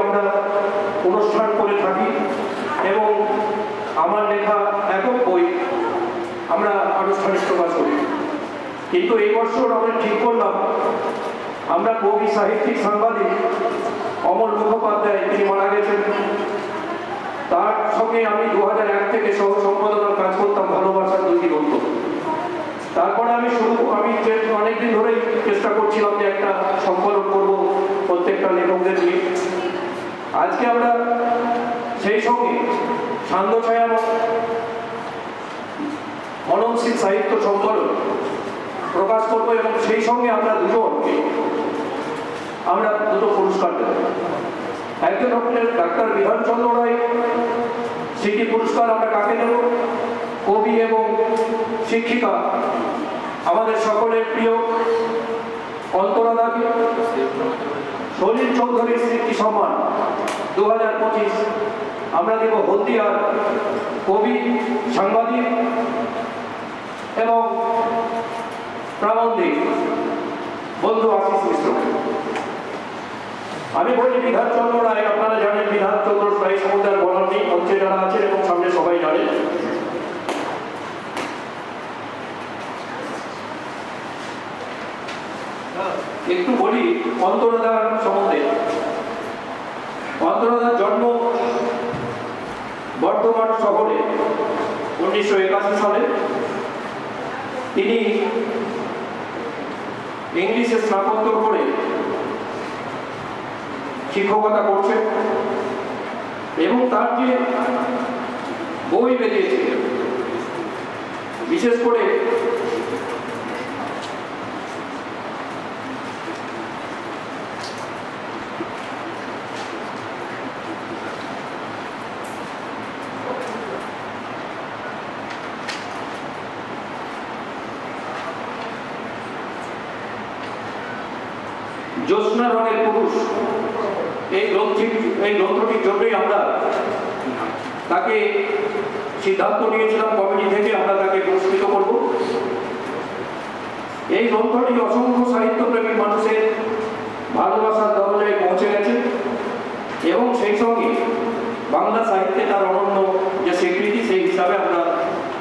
আমরা অনুষ্ঠান করে থাকি এবং আমার লেখা একক বই আমরা আনুষ্ঠানিক প্রকাশ করি। কিন্তু এই বছর আমরা ঠিক করলাম, আমরা কবি, সাহিত্যিক, সাংবাদিক অমল মুখোপাধ্যায়, তিনি মারা গেছেন, তার সঙ্গে আমি 2001 থেকে সহ সম্পাদনার কাজ করতাম ভালোবাসার দুটি গ্রন্থ। তারপরে আমি অনেকদিন ধরেই চেষ্টা করছিলাম যে একটা সংকলন করব প্রত্যেকটা লেখকদের নিয়ে। আজকে আমরা সেই সঙ্গে সান্ধ্যছায়া মননশীল সাহিত্য সংকলন প্রকাশ করবো এবং সেই সঙ্গে আমরা দুটো পুরস্কার দেব। একজন হলেন ডাক্তার বিধানচন্দ্র রায়, স্মৃতি পুরস্কার আমরা কাকে দেব? কবি এবং শিক্ষিকা আমাদের সকলের প্রিয় অন্তরা দাবি। সলিল চৌধুরীর স্মৃতি সম্মান 2025 আমরা দেব হলদিয়ার কবি, সাংবাদিক এবং প্রাবন্ধিক বন্ধু আশিস মিশ্র। আমি বলি বিধানচন্দ্র রায়, আপনারা জানেন বিধানচন্দ্র রায় সম্বন্ধে আর বলার নেই, মঞ্চে যারা আছেন এবং সামনে সবাই জানেন। একটু বলি অন্তরাদার সম্বন্ধে। অন্তরাদার জন্ম বর্ধমান শহরে 1981 সালে। তিনি ইংলিশে স্নাতকোত্তর করে শিক্ষকতা করছেন এবং তার যে বই বেরিয়েছে, বিশেষ করে জ্যোৎস্না রঙের পুরুষ, এই গ্রন্থটির জন্যই আমরা তাকে সিদ্ধান্ত নিয়েছিলাম কমিটি থেকে আমরা তাকে পুরস্কৃত করব। এই গ্রন্থটি অসংখ্য সাহিত্যপ্রেমী মানুষের ভালোবাসার দরজায় পৌঁছে গেছে এবং সেই সঙ্গে বাংলা সাহিত্যে তার অনন্য যে স্বীকৃতি, সেই হিসাবে আমরা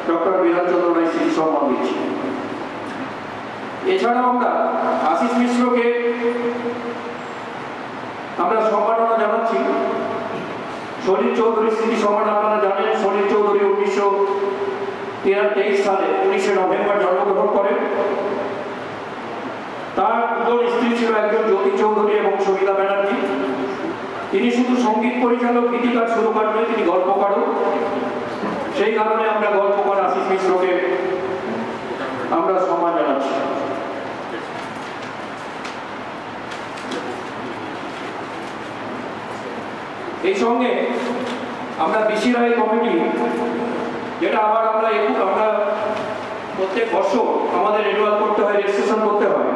ডক্টর বিধানচন্দ্র রায় স্মৃতি সম্মান দিচ্ছি। এছাড়াও আমরা আশিস মিশ্রকে আমরা সম্মাননা জানাচ্ছি। সলিল চৌধুরী স্মৃতি সম্মান আপনারা জানেন, সলিল চৌধুরী 1923 সালে 19শে নভেম্বর জন্মগ্রহণ করেন। তার দুজন স্ত্রী ছিল, একজন জ্যোতি চৌধুরী এবং সবিতা ব্যানার্জি। তিনি শুধু সঙ্গীত পরিচালক, গীতিকার, সুরকার নয়, তিনি গল্পকারও। সেই কারণে আমরা গল্পকার আশিস মিশ্রকে আমরা সম্মান জানাচ্ছি। এই সঙ্গে আমরা বিসি রায় কমিটি, যেটা আমরা প্রত্যেক বছর আমাদের রিনিউয়াল করতে হয়, রেজিস্ট্রেশন করতে হয়।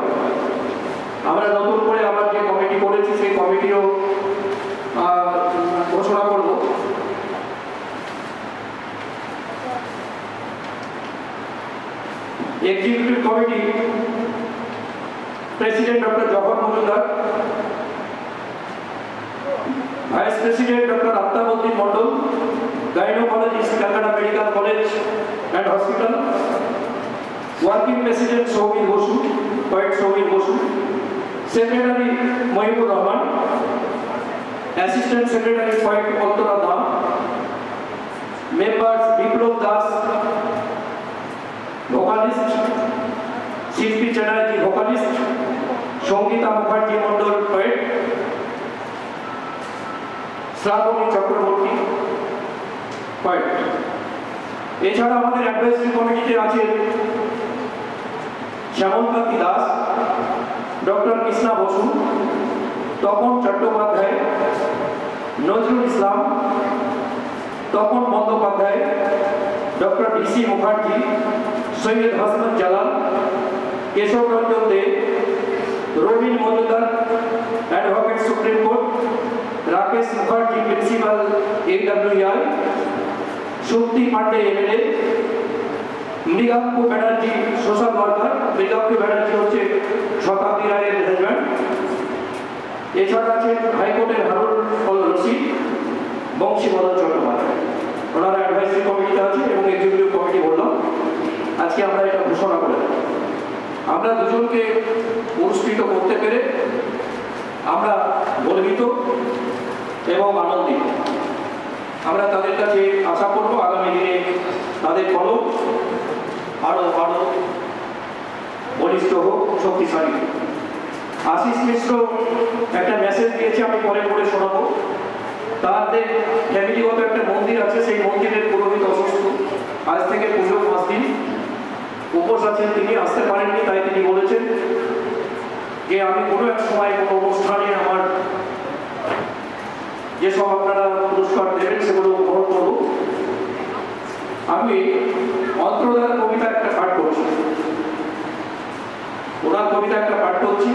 আমরা নতুন করে আবার যে কমিটি করেছি সেই কমিটিও ঘোষণা করব। Executive committee president doctor Jahar Majumdar, vice president doctor Aftabuddin Mondal, gynaecologist, Calcutta medical college and hospital, working president Soumit Basu, poet Soumit Basu, secretary Mohibur Rahman, assistant secretary poet Antara Dam, members Biplab Das vocalist, Shilpi Chatterjee vocalist, Sangeeta Mukherjee Mondal poet, Srabani Chakraborty poet. এছাড়া আমাদের অ্যাডভাইসরি কমিটিতে আছে Shyamalkanti Das, doctor Krishna Basu, Tapan Chattopadhyay, Nazrul Islam, Tapan Bandyopadhyay, doctor DC Mukherjee, Syed Hasnat Jalal, Keshab Ranjan De, Rabin Majumdar, advocate supreme court, Rakesh Mukherjee, principal AWI, Shakti Pandey MLA, Mriganku Banerjee, social worker. Mriganku Banerjee হচ্ছে শতাব্দী রায়ের husband. এছাড়া আছেন হাইকোর্টের হারুন বংশীবদন চট্টোপাধ্যায়। ওনারা অ্যাডভাইসারি কমিটিতে আছে এবং এক্সিকিউটিভ কমিটি বললাম। আজকে আমরা এটা ঘোষণা করে দেব। আমরা দুজনকে পুরস্কৃত করতে পেরে আমরা গর্বিত এবং আনন্দিত। আমরা তাদের কাছে আশা করব আগামী দিনে তাদের কলম আরো বলিষ্ঠ হোক, শক্তিশালী হোক। আশিস মিশ্র একটা মেসেজ দিয়েছে, আমি পরে পরে শোনাবো। তাদের ফ্যামিলিগত একটা মন্দির আছে, সেই মন্দিরের পুরোহিত অসুস্থ, আজ থেকে পুজো 5 দিন উপোস আছেন, তিনি আসতে পারেননি। তাই তিনি বলেছেন যে আমি কোনো এক সময় কোনো অনুষ্ঠানে আমার যেসব আপনারা পুরস্কার দেবেন সেগুলো গ্রহণ করব। আমি অন্তর্ধার কবিতা একটা পাঠ করছি, ওনার কবিতা একটা পাঠ করছি।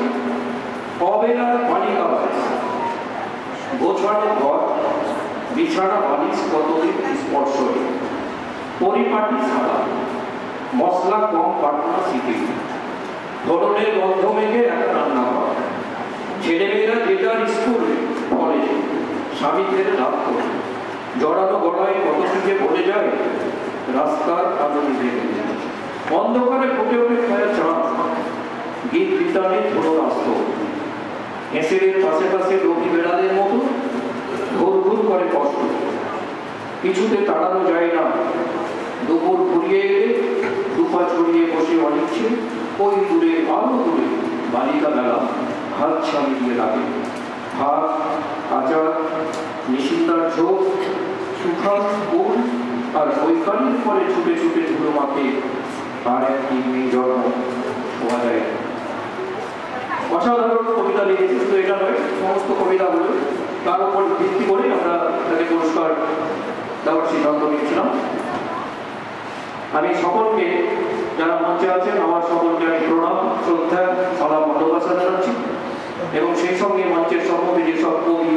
অবেলার বালিকা বাস, গোছানো ঘর, বিছানা বালিশ কতদিন স্পর্শ, পরিপাটি ছাড়া মশলা কম পাটনা শীতে, ধরনের গন্ধ মেঘে একটা রান্না করা, ছেলেমেয়েরা যে যার স্কুল কলেজে, স্বামীদের রাত করে, জড়ানো গলায় কত থেকে বলে যায়, রাস্তার আলো নিভে গেছে, অন্ধকারে ফুটে ওঠে খায় চাঁদ, গীত বিতানে ছোট রাস্ত, হেঁসেলের পাশে পাশে রবি বেড়াদের মতো ঘুর ঘুর করে কষ্ট, কিছুতে তাড়ানো যায় না। দুপুর ঘুরিয়ে এলে দুপা ছড়িয়ে বসে অনিচ্ছে, ওই দূরে আরো দূরে বালিকা মেলা হাত ছাড়ি দিয়ে লাগে, ভাত আচার নিশিন্দার ঝোঁক, সুখা ফুল আর বৈকালিক পরে ছুটে ছুটে ধুলো মাখে আর এক কিডনি জন্ম শোয়া যায়। অসাধারণ কবিতা লিখেছে, শুধু এটা নয়, সমস্ত কবিতাগুলো তার উপর ভিত্তি করে আমরা তাকে পুরস্কার দেওয়ার সিদ্ধান্ত নিয়েছিলাম। আমি সকলকে যারা মঞ্চে আছেন আমার সকলকে আমি প্রণাম, শ্রদ্ধা, সালাম, ভালোবাসা জানাচ্ছি এবং সেই সঙ্গে মঞ্চের সম্মুখে যেসব কবি,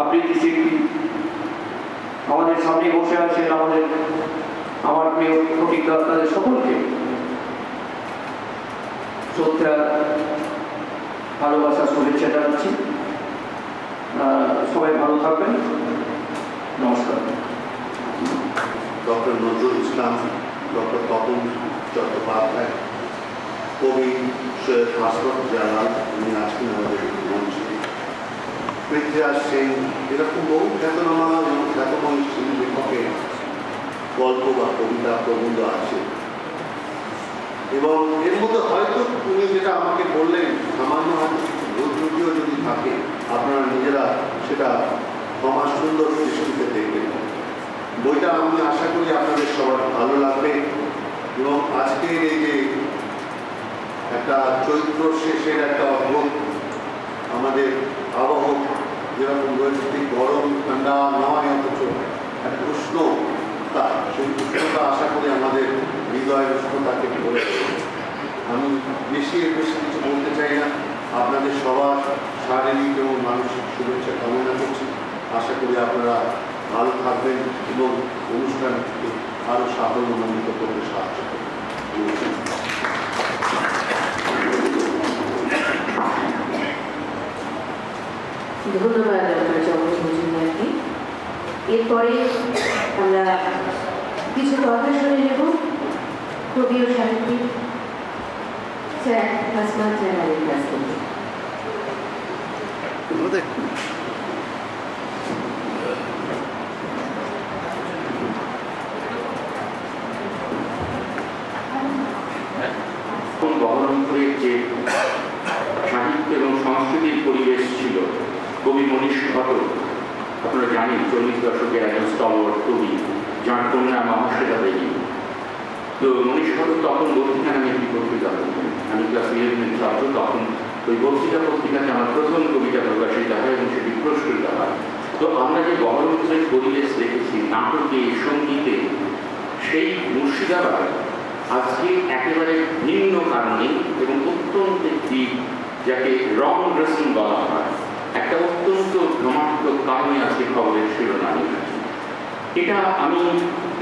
আবৃত্তি শিল্পী আমাদের সামনে বসে আছেন, আমার প্রিয় প্রতিজ্ঞা, তাদের সকলকে শ্রদ্ধা, ভালোবাসা, শুভেচ্ছা জানাচ্ছি। সবাই ভালো থাকবেন, নমস্কার। ডক্টর নজরুল ইসলাম, ডক্টর তপন চট্টোপাধ্যায়, কবি সৈয়দ হাসরত জালাল, উনি আছেন আমাদের মঞ্চে, পৃথ্বীরাজ সিং, এরকম বহু খ্যাতনামা এবং খ্যাতময় লেখকের গল্প বা কবিতা প্রবন্ধ আছে। এবং এর মধ্যে হয়তো উনি যেটা আমাকে বললেন, সামান্য হয়তো কিছু ভুল ত্রুটিও যদি থাকে, আপনারা নিজেরা সেটা ক্ষমা সুন্দর দৃষ্টিতে দেখবেন। বইটা আমি আশা করি আপনাদের সবার ভালো লাগবে এবং আজকের এই যে একটা চৈত্র শেষের একটা অদ্ভুত আমাদের আবহাওয়া যেরকম রয়েছে, ঠিক গরম ঠান্ডা নয়, অথচ একটা উষ্ণতা, সেই উষ্ণতা আশা করি আমাদের হৃদয়ের উষ্ণতাকে বলে। আমি বেশি কিছু বলতে চাই না, আপনাদের সবার শারীরিক এবং মানসিক শুভেচ্ছা কামনা করছি। আশা করি আপনারা ভালো থাকবেন এবং অনুষ্ঠানকে আরও সাফল্যমণ্ডিত করতে সাহায্য করবেন। ধন্যবাদ ডক্টর চমন মজুমদারকে। এরপরে আমরা কিছু কথা শুনে নেব কবি ও সাহিত্যিক স্যার আসমান জালালের কাছ থেকে। বহরমপুরের যে সাহিত্য এবং সংস্কৃতির পরিবেশ ছিল, কবি মনীষ ঘটক আপনারা জানেন 40 দশকের একজন স্তবর কবি, যার কন্যা মহাশ্বেতা দেবী। তো মনীষ ঘটক তখন বক্তৃতা নামে একটি পত্রিকা করতেন, আমি ক্লাস 11 ছাত্র, তখন ওই বক্তৃতা পত্রিকাতে আমার প্রথম কবিতা প্রকাশিত হয় এবং সেটি পুরস্কৃত হয়। তো আমরা যে বহরমপুরের পরিবেশ দেখেছি নাটকে, সঙ্গীতে, সেই মুর্শিদাবাদ আজকে একেবারে ভিন্ন কারণে এবং অত্যন্ত একটি, যাকে রং ড্রেসিং বলা হয়, একটা অত্যন্ত ভ্রমাত্মক কারণে আজকে খবরের শিরোনামে। এটা আমি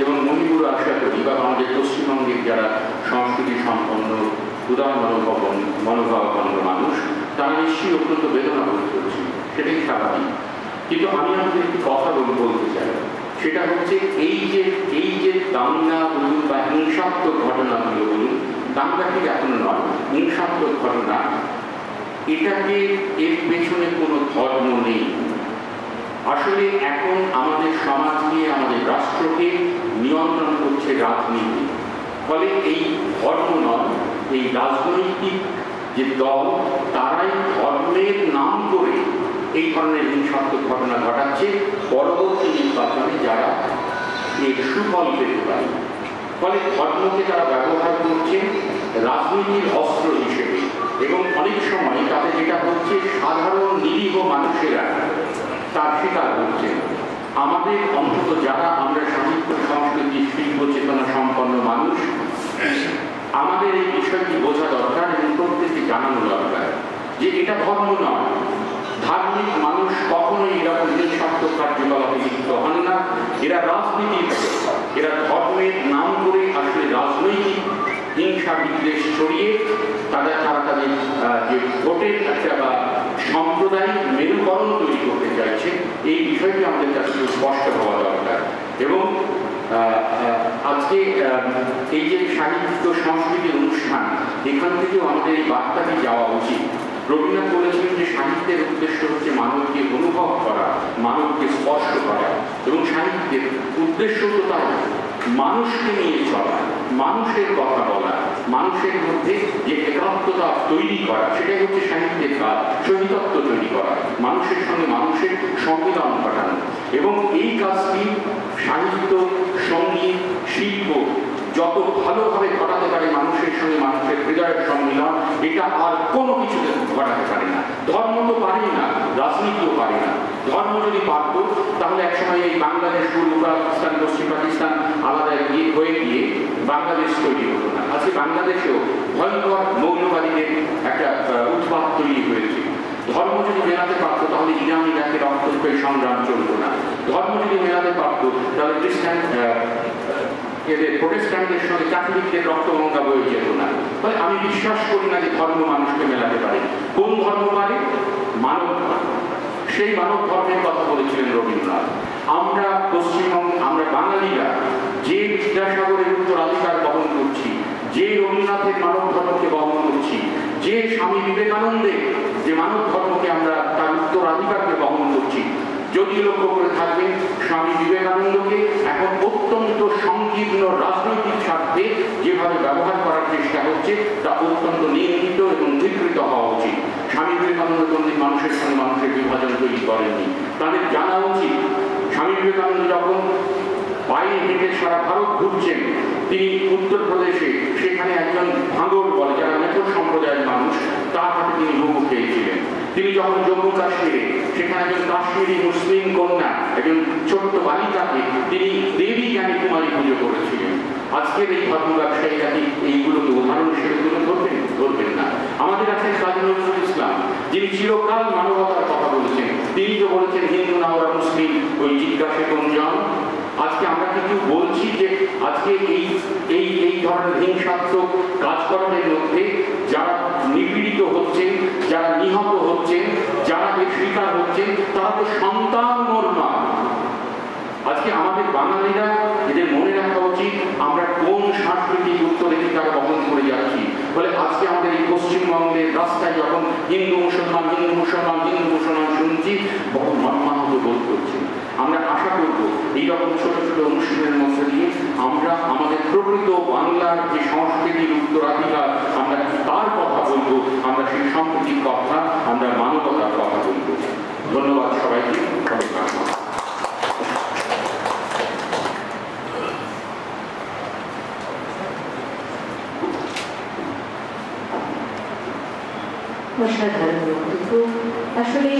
এবং মণিপুর আশা করি বা আমাদের পশ্চিমবঙ্গের যারা সংস্কৃতি সম্পন্ন উদার মনোভাবাপন্ন মানুষ, তারা নিশ্চয়ই অত্যন্ত বেদনা বোধ করছে, সেটাই স্বাভাবিক। কিন্তু আমি আমাদের একটি কথা বলতে চাই, সেটা হচ্ছে এই যে দাঙ্গা বলুন বা হিংসাত্মক ঘটনাগুলো বলুন, দাঙ্গা ঠিক এখনো নয়, হিংসাত্মক ঘটনা, এর পেছনে কোনো ধর্ম নেই। আসলে এখন আমাদের সমাজকে, আমাদের রাষ্ট্রকে নিয়ন্ত্রণ করছে রাজনীতি। ফলে এই ধর্ম নয়, এই রাজনৈতিক যে দল, তারাই ধর্মের নাম করে এই ধরনের হিংসাত্মক ঘটনা ঘটাচ্ছে, পরবর্তী নির্বাচনে যারা এর সুফল পেতে পারে। ফলে ধর্মকে তারা ব্যবহার করছেন রাজনীতির অস্ত্র হিসেবে, এবং অনেক সময় তাতে যেটা হচ্ছে সাধারণ নিরীহ মানুষেরা তার শিকার হচ্ছেন। আমাদের অন্তত যারা আমরা সাহিত্য, সংস্কৃতি, শিল্প চেতনা সম্পন্ন মানুষ, আমাদের এই বিষয়টি বোঝা দরকার এবং প্রত্যেককে জানানো দরকার যে এটা ধর্ম নয়। ধার্মিক মানুষ কখনোই এরকম হিংসাত্মক কার্যকলাপে লিপ্ত হন না। এরা রাজনীতি, এরা ধর্মের নাম করে আসলে রাজনৈতিক হিংসা বিদ্বেষ ছড়িয়ে তারা তাদের যে ভোটের একটা বা সাম্প্রদায়িক মেরুকরণ তৈরি করতে চাইছে, এই বিষয়টি আমাদের কাছে স্পষ্ট হওয়া দরকার। এবং আজকে এই যে সাহিত্য সংস্কৃতির অনুষ্ঠান, এখান থেকেও আমাদের এই বার্তাটি যাওয়া উচিত। রবীন্দ্রনাথ বলেছিলেন যে সাহিত্যের উদ্দেশ্য হচ্ছে মানবকে অনুভব করা, মানবকে স্পর্শ করা, এবং সাহিত্যের উদ্দেশ্য তো তাই মানুষকে নিয়ে চলা, মানুষের কথা বলা, মানুষের মধ্যে যে একাত্মতা তৈরি করা, সেটাই হচ্ছে সাহিত্যের কাজ। সহিতত্ব তৈরি করা, মানুষের সঙ্গে মানুষের সম্মিলন ঘটানো, এবং এই কাজটি সাহিত্য, সঙ্গীত, শিল্প যত ভালোভাবে ঘটাতে পারে মানুষের সঙ্গে মানুষের হৃদয়ের সম্মিলন, এটা আর কোনো কিছুতে ঘটাতে পারে না। ধর্ম তো পারেই না, রাজনীতিও পারে না। ধর্ম যদি পারত তাহলে একসময় এই বাংলাদেশ, পূর্ব পাকিস্তান, পশ্চিম পাকিস্তান আলাদা হয়ে গিয়ে বাংলাদেশ তৈরি হতো না। আজকে বাংলাদেশেও ভয়ঙ্কর মৌলবাদীদের একটা উৎপাত তৈরি হয়েছে। ধর্ম যদি মেলাতে পারত তাহলে ইরান ইরাকের রক্তক্ষয়ী সংগ্রাম চলত না। ধর্ম যদি মেলাতে পারত তাহলে খ্রিস্টান প্রোটেস্ট্যান্টদের সঙ্গে ক্যাথলিকদের রক্তগঙ্গা বয়ে যেত না। ফলে আমি বিশ্বাস করি না যে ধর্ম মানুষকে মেলাতে পারে। কোন ধর্ম পারে? মানব ধর্ম। সেই মানব ধর্মের কথা বলেছিলেন রবীন্দ্রনাথ। আমরা পশ্চিমবঙ্গ, আমরা বাঙালিরা যে বিদ্যাসাগরের উত্তরাধিকার বহন করছি, যে রবীন্দ্রনাথের মানব ধর্মকে বহন করছি, যে স্বামী বিবেকানন্দের যে মানব ধর্মকে আমরা তার উত্তরাধিকারকে বহন করছি, যদি লক্ষ্য করে থাকবেন স্বামী বিবেকানন্দকে এখন অত্যন্ত সংকীর্ণ রাজনৈতিক স্বার্থে যেভাবে ব্যবহার করার চেষ্টা হচ্ছে তা অত্যন্ত নিয়ন্ত্রিত এবং নিগৃহীত হওয়া উচিত। স্বামী বিবেকানন্দ কোনদিন মানুষের সঙ্গে মানুষের বিভাজন তৈরি করেননি। তাদের জানা উচিত স্বামী বিবেকানন্দ যখন বাইরে হেঁটে সারা ভারত ঘুরছেন, তিনি উত্তরপ্রদেশে সেখানে একজন ভাঙর বলে যারা মেথর সম্প্রদায়ের মানুষ, তার হাতে তিনি মোমো খেয়েছিলেন। তিনি যখন জম্মু কাশ্মীরে সেখানে একজন কাশ্মীরি মুসলিম কন্যা, একজন ছোট্ট বালিকাকে তিনি দেবী জ্ঞানী কুমারী পুজো করেছিলেন। আজকের এই ধর্ম ব্যবসায়ীরা কি এইগুলোকে উদাহরণ হিসেবে তুলে ধরবেন না? আমাদের আছেন কাজী নজরুল ইসলাম, যিনি চিরকাল মানবতার কথা বলেছেন। তিনি তো বলেছেন হিন্দু না ওরা মুসলিম, ওই জিজ্ঞাসে কোনজন। আজকে আমরা কিন্তু বলছি যে আজকে এই ধরনের হিংসাত্মক কাজকর্মের মধ্যে যারা নিপীড়িত হচ্ছেন, যারা নিহত হচ্ছেন, যারা এর শিকার হচ্ছেন, তারা তো সন্তান মোর নয়। আজকে আমাদের বাঙালিরা এদের মনে রাখা উচিত আমরা কোন সাংস্কৃতিক উত্তরাধিকার বহন করে যাচ্ছি। ফলে আজকে আমাদের এই পশ্চিমবঙ্গের রাস্তায় যখন হিন্দু মুসলমান শুনছি, বহু মর্মাহত বোধ করছি। আমরা আশা করব এইরকম ছোট ছোট অনুষ্ঠানের মধ্যে দিয়ে আমরা আমাদের প্রকৃত বাংলার যে সংস্কৃতির উত্তরাধিকার, আমরা তার কথা বলবো, আমরা সেই সম্প্রীতির কথা, আমরা মানবতার কথা বলবো। ধন্যবাদ সবাইকে। অসাধারণ বক্তব্য। আসলে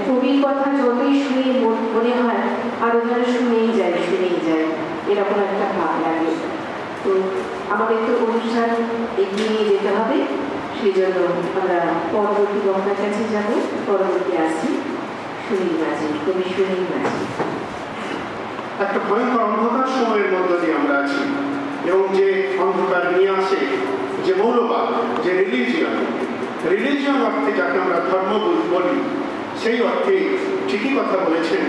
কবির কথা যতই শুনে মনে হয় আরো যেন শুনেই যায় এরকম একটা ভাব লাগে। তো আমাদের তো অনুষ্ঠান এগিয়ে নিয়ে যেতে হবে, সেই জন্য আমরা পরবর্তী বক্তার কাছে যাব। পরবর্তী আসছি সুনীল মাঝি, কবি সুনীল মাঝি। একটা ভয়ঙ্কর অন্ধকার সময়ের মধ্য দিয়ে আমরা আছি, এবং যে অন্ধকার নিয়ে আসে যে মৌলবাদ, যে রিলিজিয়ন অর্থে যাকে আমরা ধর্ম বলি, সেই অর্থে ঠিকই কথা বলেছেন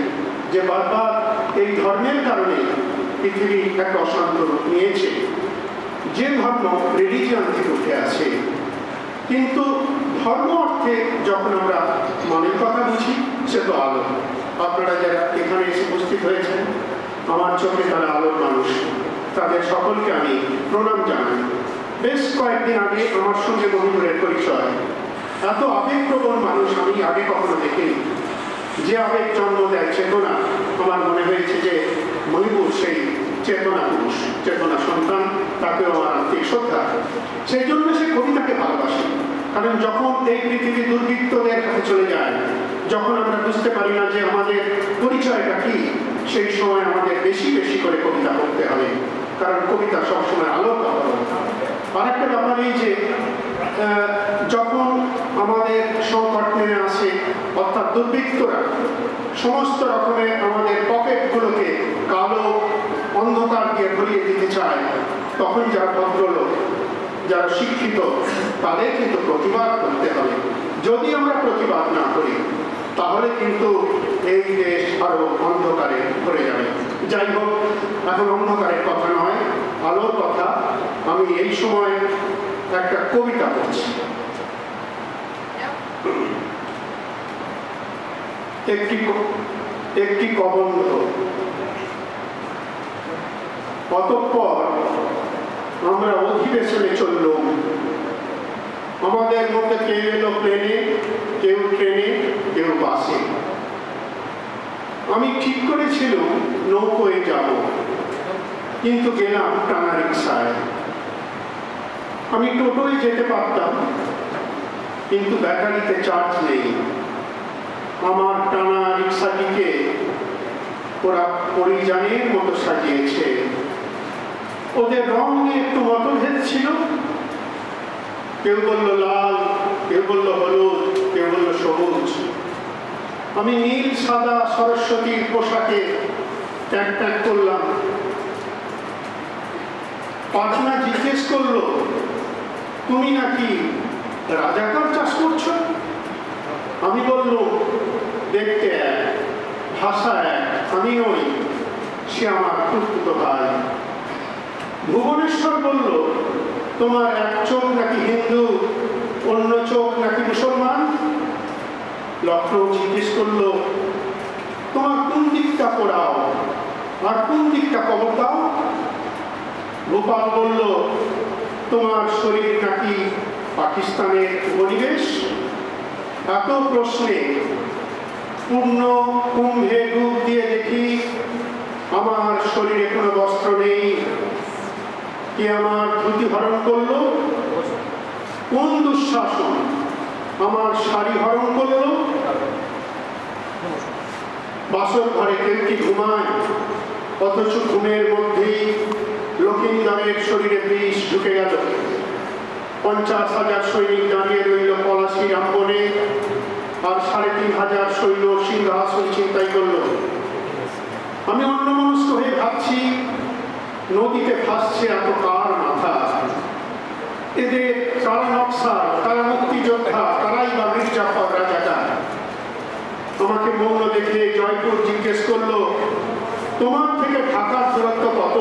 যে বারবার এই ধর্মের কারণে পৃথিবী একটা অশান্ত রূপ নিয়েছে। যে ধর্ম রিলিজিয়ন থেকে উঠে আছে, কিন্তু ধর্ম অর্থে যখন আমরা মনের কথা বুঝি সে তো আলো। আপনারা যারা এখানে এসে উপস্থিত হয়েছেন আমার চোখে তারা আলোর মানুষ, তাদের সকলকে আমি প্রণাম জানাই। বেশ কয়েকদিন আগে আমার সঙ্গে মহিপুরের পরিচয়। এত আবেগপ্রবণ মানুষ আমি আগে কখনো দেখিনি। যে আবেগ জন্ম দেয় চেতনা, আমার মনে হয়েছে যে মহিপুর সেই চেতনা পুরুষ, চেতনা সন্তান, তাকেও আমার আন্তরিক শ্রদ্ধা। সেই জন্য সে কবিতাকে ভালোবাসে। কারণ যখন এই পৃথিবী দুর্বৃত্তদের কাছে চলে যায়, যখন আমরা বুঝতে পারি না যে আমাদের পরিচয়টা কি, সেই সময় আমাদের বেশি বেশি করে কবিতা পড়তে হবে, কারণ কবিতা সবসময় আলোর কথা বলে। আর একটা ব্যাপার এই যে যখন আমাদের সংকট নেমে আসে, অর্থাৎ দুর্বৃত্তরা সমস্ত রকমের আমাদের পকেটগুলোকে কালো অন্ধকার দিয়ে ভরিয়ে দিতে চায়, তখন যারা ভদ্রলোক, যারা শিক্ষিত, তাদের কিন্তু প্রতিবাদ করতে হবে। যদি আমরা প্রতিবাদ না করি তাহলে কিন্তু এই দেশ আরো অন্ধকারে ভরে যাবে। যাই হোক, এখন অন্ধকারের কথা নয়, আলোর কথা। আমি এই সময় একটা কবিতা পড়ছি। একটি কবন্ধ। অতঃপর আমরা অধিবেশনে চললুম। আমাদের মধ্যে কেউ এলো প্লেনে, কেউ ট্রেনে, কেউ বাসে। আমি ঠিক করেছিলাম নৌকোয় যাব, কিন্তু গেলাম টানা রিক্সায়। আমি টোটোয় যেতে পারতাম, কিন্তু ব্যাটারিতে চার্জ নেই। আমার টানা রিক্সাটিকে ওরা পরিজানের মতো সাজিয়েছে। ওদের রং একটু মতভেদ ছিল। কেউ বলল লাল, কেউ বলল হলুদ, কেউ বলল সবুজ। আমি নীল সাদা সরস্বতীর পোশাকে ট্যাগ ট্যাগ করলাম। পাটনা জিজ্ঞেস করলো, তুমি নাকি রাজাকার চাষ করছো? আমি বললুম, দেখতে এক, ভাষা এক, আমি নই, সে আমার খুঁড়তুতো ভাই। ভুবনেশ্বর বলল, তোমার এক চোখ নাকি হিন্দু, অন্য চোখ নাকি মুসলমান? লখনৌ জিজ্ঞেস করলো, তোমার কোন দিকটা পোড়াও আর কোন দিকটা কবর দাও? গোপাল বলল, তোমার শরীর নাকি পাকিস্তানের উপনিবেশ? এত প্রশ্নে পূর্ণ কুম্ভে ডুব দিয়ে দেখি আমার শরীরে কোনো বস্ত্র নেই। কে আমার ধুতি হরণ করলো? কোন দুঃশাসন আমার শাড়ি হরণ করলো? বাসর ঘরে কেউ কি ঘুমায়? অথচ ঘুমের মধ্যেই লক্ষিন্দরের শরীরে বিষ ঢুকে গেল। 50,000 সৈনিক দাঁড়িয়ে রইল পলাশির আম্বনে, আর 3,500 সৈন্য সিংহাসন চিন্তাই করল। আমি অন্যমনস্ক হয়ে ভাবছি, নদীতে ভাসছে এত কার মাথা? এদের কারা নকশাল, কারা মুক্তিযোদ্ধা, কারাই বা মির্জাফর রাজাকার? আমাকে মৌন দেখে জয়পুর জিজ্ঞেস করলো, তোমার থেকে ঢাকার দূরত্ব কত?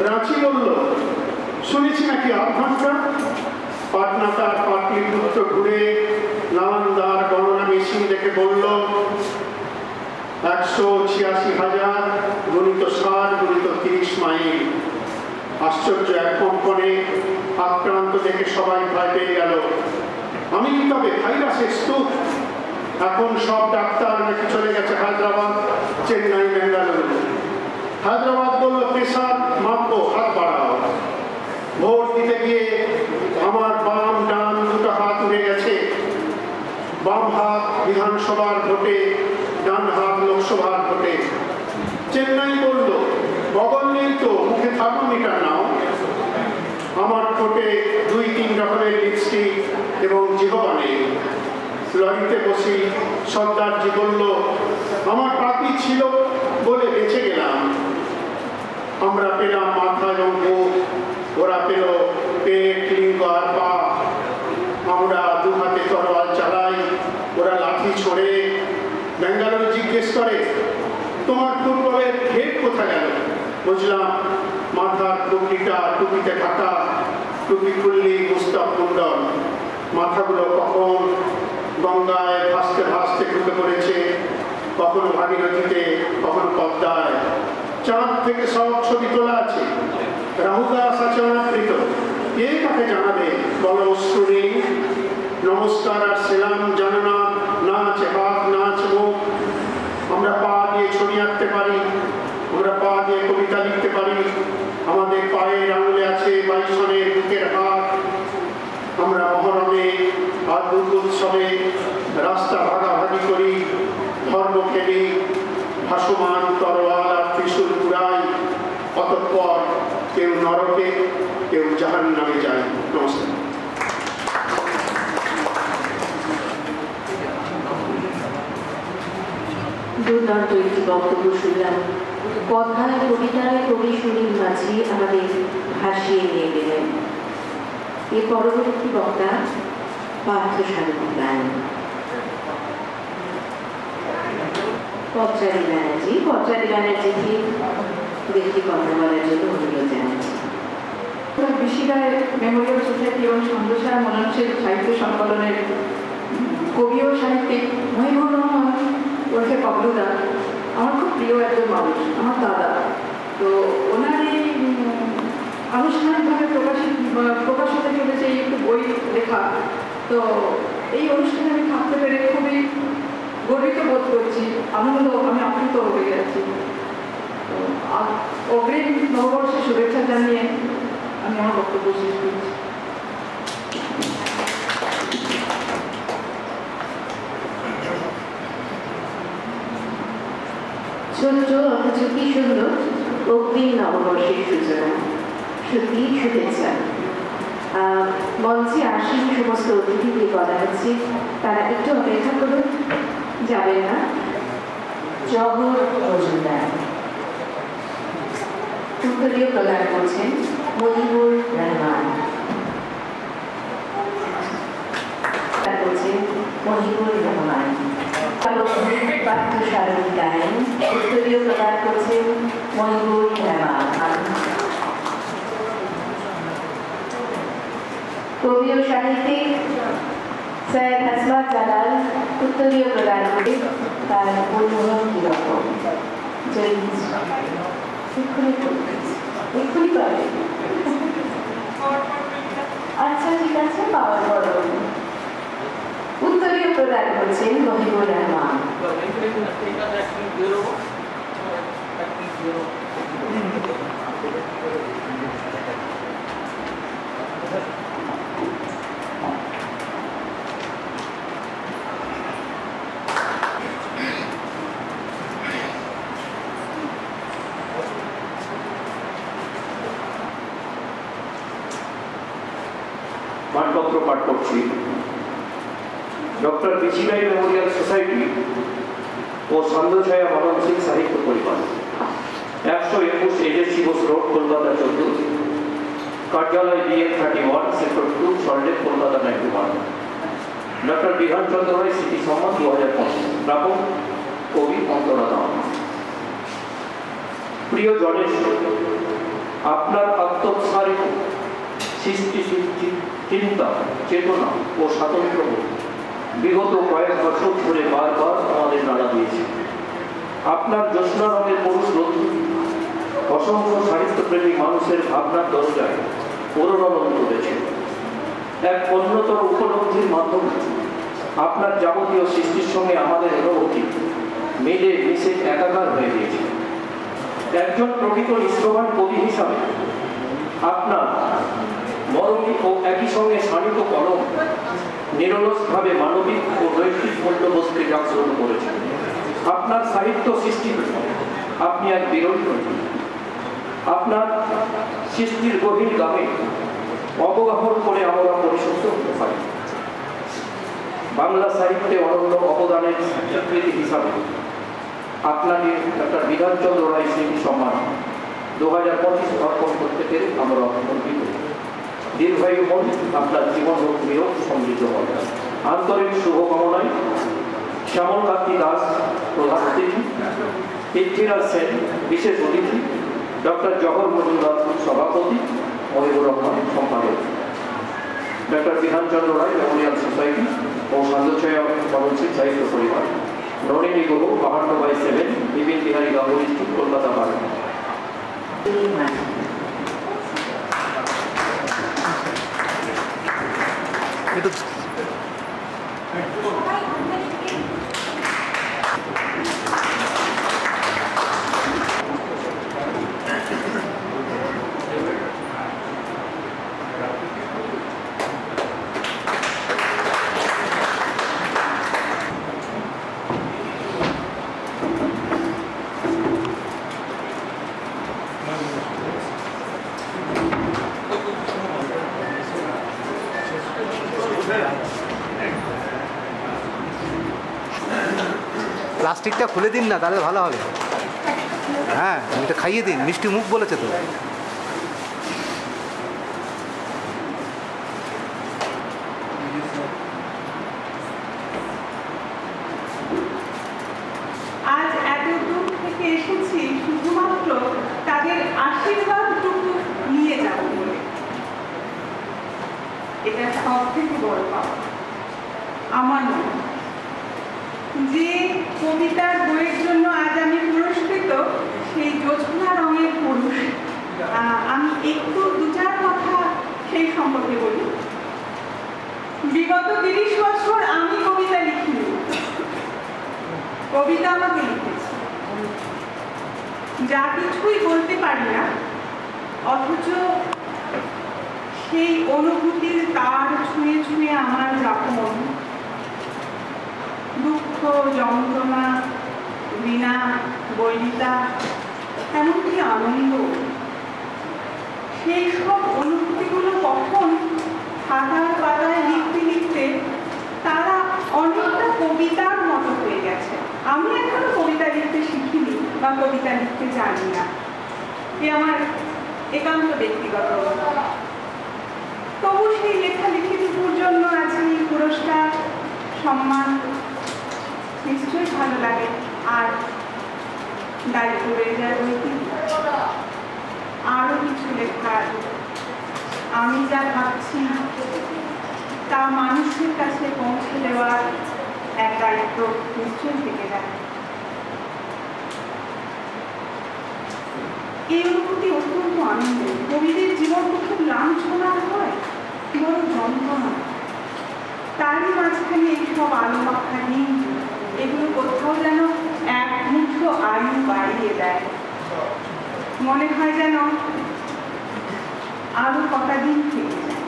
রাঁচি বলল, শুনেছি নাকি 8 ঘন্টা। পাটনা তার পাটলিপুত্র ঘুরে নালন্দার গণনা মেশিন দেখে বলল, 186,000 গুণিত 60 গুণিত 30 মাইল। আশ্চর্য এক কম্পনে আক্রান্ত দেখে সবাই ভয় পেয়ে গেল। আমি তবে ভাইরাসের স্তূপ। এখন সব ডাক্তার নাকি চলে গেছে হায়দ্রাবাদ, চেন্নাই, বেঙ্গালুরু। হায়দ্রাবাদ বলল, প্রেসার মাপবো, হাত বাড়াও। ভোট দিতে গিয়ে আমার বাম ডান দুটো হাত উড়ে গেছে। বাম হাত বিধানসভার ভোটে, ডান হাত লোকসভার ভোটে। চেন্নাই বলল, বগল নেই তো, মুখে থার্মোমিটার নাও। আমার ঠোঁটে 2-3 রকমের লিপস্টিক এবং জিহবা নেই। লরিতে বসি সর্দারজি বলল, আমার পাপি ছিল বলে বেঁচে গেলাম। আমরা পেলাম মাথা এবং বুক, ওরা পেল পেট, লিঙ্গ আর পা। আমরা 2 হাতে তরোয়াল চালাই, ওরা লাঠি ছোড়ে। করে, তোমার ফুটবলের হেড কোথায় গেল? বুঝলাম মাথার টুপিটা টুপিতে ঢাকা, টুপি খুললেই মুস্তাফ মন্ডল। মাথাগুলো কখন গঙ্গায় ভাসতে ভাসতে ঢুকে পড়েছে, কখনো ভাগীরথীতে, কখনো পদ্মায়। চাঁদ থেকে সব ছবি তোলা আছে, রাহুদাস আছে অনাবৃত। কে কাকে জানাবে বলো? অশ্রু নেই, নমস্কার আর সেলাম জানে না, না আছে হাত, না আছে মুখ। আমরা পা দিয়ে ছবি আঁকতে পারি, আমরা পা দিয়ে কবিতা লিখতে পারি, আমাদের পায়ের আঙুলে আছে বাইসনের বুকের হাত। আমরা মহরমে আর দুর্গোৎসবে রাস্তা ভাগাভাগি করি, ধর্ম খেলি, ভাসমান তরোয়াল আর ত্রিশূল কুড়াই। অতঃপর কেউ নরকে, কেউ জাহান্নামে যায়। নমস্কার। দুর্দান্ত একটি বক্তব্য শুনলাম। কথায় কবিতায় কবি সুনীল মাঝি আমাদের ভাসিয়ে নিয়ে গেলেন। এর পরবর্তী বক্তা পার্থসারথী গায়ন, পথচারী ব্যানার্জি। পথচারী ব্যানার্জিকে ব্যক্তি কথা বলার জন্য অনুরোধ জানাচ্ছি। বিশিরায় মেমোরিয়াল সোসাইটি এবং সন্দেশার মননশীল সাহিত্য সংকলনের কবি ও সাহিত্যিক মহিবুর রহমান ওরফে পাবলুদা আমার খুব প্রিয় একজন মানুষ, আমার দাদা। তো ওনার এই আনুষ্ঠানিকভাবে প্রকাশ হতে চলেছে এই একটু বই লেখা। তো এই অনুষ্ঠানে আমি থাকতে পেরে খুবই গর্বিত বোধ করছি, আমি আপ্লুত হয়ে যাচ্ছি। তো অগ্রিম নববর্ষের শুভেচ্ছা জানিয়ে আমি আমার বক্তব্য শেষ করছি। ছোট্ট অথচ কি সুন্দর অগ্রিম নববর্ষের সূচনা, সত্যি শুভেচ্ছা। মঞ্চে আসীন সমস্ত অতিথিকে বলা হচ্ছে তারা একটু অপেক্ষা করুন, যাবেন না। জহর মজুমদার উত্তরীয় প্রদান করছেন মজিবুর রহমান, করছেন মজিবুর রহমান। পার্থসারথী গায়ন উত্তরীয় প্রদান করছেন মজিবুর রহমান। কবি ও সাহিত্যিক সৈয়দ হাসনাত জালাল উত্তরীয় প্রদান করে তার অনুভব কিরকম এক্ষুনি পাবে। আচ্ছা ঠিক আছে, পাওয়ার বড়। উত্তরীয় প্রদান করছেন মহিবুর রহমান। মানপত্র পাঠ করছি। ডক্টর বিচিরাই মেমোরিয়াল সোসাইটি ও সন্দেশায়া মননশীল সাহিত্য পরিবার, 121 এজেন্সি বোস রোড, কলকাতা 14, কার্যালয় BN 31, sector 2, Salt Lake, Kolkata 91। Doctor Bidhan Chandra রায় স্মৃতি সম্মান 2005। প্রাপক কবি অন্তরা দাম। প্রিয় জনেশ, আপনার আত্মোৎসারিত সৃষ্টি চিন্তা, চেতনা ও স্বাতন্ত্র্যবোধ বিগত কয়েক বছর ধরে বারবার আমাদের নাড়া দিয়েছে। আপনার জ্যোৎস্না রঙের পুরুষ রোদ্দুর অসংখ্য সাহিত্যপ্রেমী মানুষের ভাবনার দরজায় পুনরনন করেছে। এক অন্যতর উপলব্ধির মাধ্যমে আপনার যাবতীয় সৃষ্টির সঙ্গে আমাদের অনুভূতি মিলে মিশে একাকার হয়ে গিয়েছে। একজন প্রকৃত নিষ্ঠবান কবি হিসাবে আপনার মরমী ও একই সঙ্গে শানিত কলম নিরলসভাবে মানবিক ও নৈতিক মূল্যবোধকে জাগ্রত করেছে। আপনার সাহিত্য সৃষ্টিতে আপনি এক বিরল। আপনার সৃষ্টির গভীর গামে অবগাহন করে আমরা পরিশুদ্ধ হতে পারি। বাংলা সাহিত্যে অনন্য অবদানের স্বীকৃতি হিসাবে আপনাকে ডক্টর বিধানচন্দ্র রায় স্মৃতি সম্মান 2025 অর্পণ করতে পেরে আমরা গর্বিত। দীর্ঘায়ু হন, আপনার জীবন হোক নিয়োগ সমৃদ্ধ হন। আন্তরিক শুভকামনায় শ্যামল কান্তি দাস, প্রধান অতিথি, পৃথ্বীরাজ সেন বিশেষ অতিথি, ডক্টর জহর মজুমদার সভাপতি, মহিবুর রহমান সম্পাদক, ডক্টর বিধানচন্দ্র রায় মেমোরিয়াল সোসাইটি ও সান্দোচয়া করণ সিং সাহিত্য পরিবার, নলিনী গুহ 52/7, বিপিন বিহারী গাঙ্গুলি স্ট্রিট, কলকাতা 12। প্লাস্টিকটা খুলে দিন না, তাহলে ভালো হবে। হ্যাঁ, এটা খাইয়ে দিন, মিষ্টি মুখ বলেছে তো। আজ এত দূর থেকে এসেছি শুধুমাত্র তাদের আশীর্বাদটুকু নিয়ে যাব বলে। এটা সব থেকে বড় পাওয়া আমার মনে। যে কবিতার বইয়ের জন্য আজ আমি পুরস্কৃত, সেই জ্যোৎস্না রঙের পুরুষ, আমি একটু 2-4 কথা সেই সম্পর্কে বলি। বিগত 30 বছর আমি কবিতা লিখিনি, কবিতা আমাকে লিখেছে। যা কিছুই বলতে পারি না, অথচ সেই অনুভূতির তার ছুঁয়ে ছুঁয়ে আমার যাপন, দুঃখ, যন্ত্রণা, ঘৃণা, বৈরিতা, এমনকি আনন্দ, সেই সব অনুভূতিগুলো কখন খাতার পাতায় লিখতে লিখতে তারা অনেকটা কবিতার মতো হয়ে গেছে। আমি এখনো কবিতা লিখতে শিখিনি বা কবিতা লিখতে জানি না, এ আমার একান্ত ব্যক্তিগত। তবু সেই লেখালেখিটুকুর জন্য আছে এই পুরস্কার, সম্মান, নিশ্চয়ই ভালো লাগে। আর দায়িত্ব রয়ে যায় বইটি আরো কিছু লেখার। আমি যা ভাবছি তা মানুষের কাছে পৌঁছে দেওয়ার এক দায়িত্ব নিশ্চয়ই থেকে যায়। এই অনুভূতি অত্যন্ত আনন্দের। কবিদের জীবন খুব লাঞ্ছনার হয়, বড় যন্ত্রণা। তারই মাঝখানে এইসব আলো মাখা দিন, এগুলো কোথাও যেন এক মুঠো আয়ু বাড়িয়ে দেয়। মনে হয় যেন আরো কটা দিন থেকে যায়।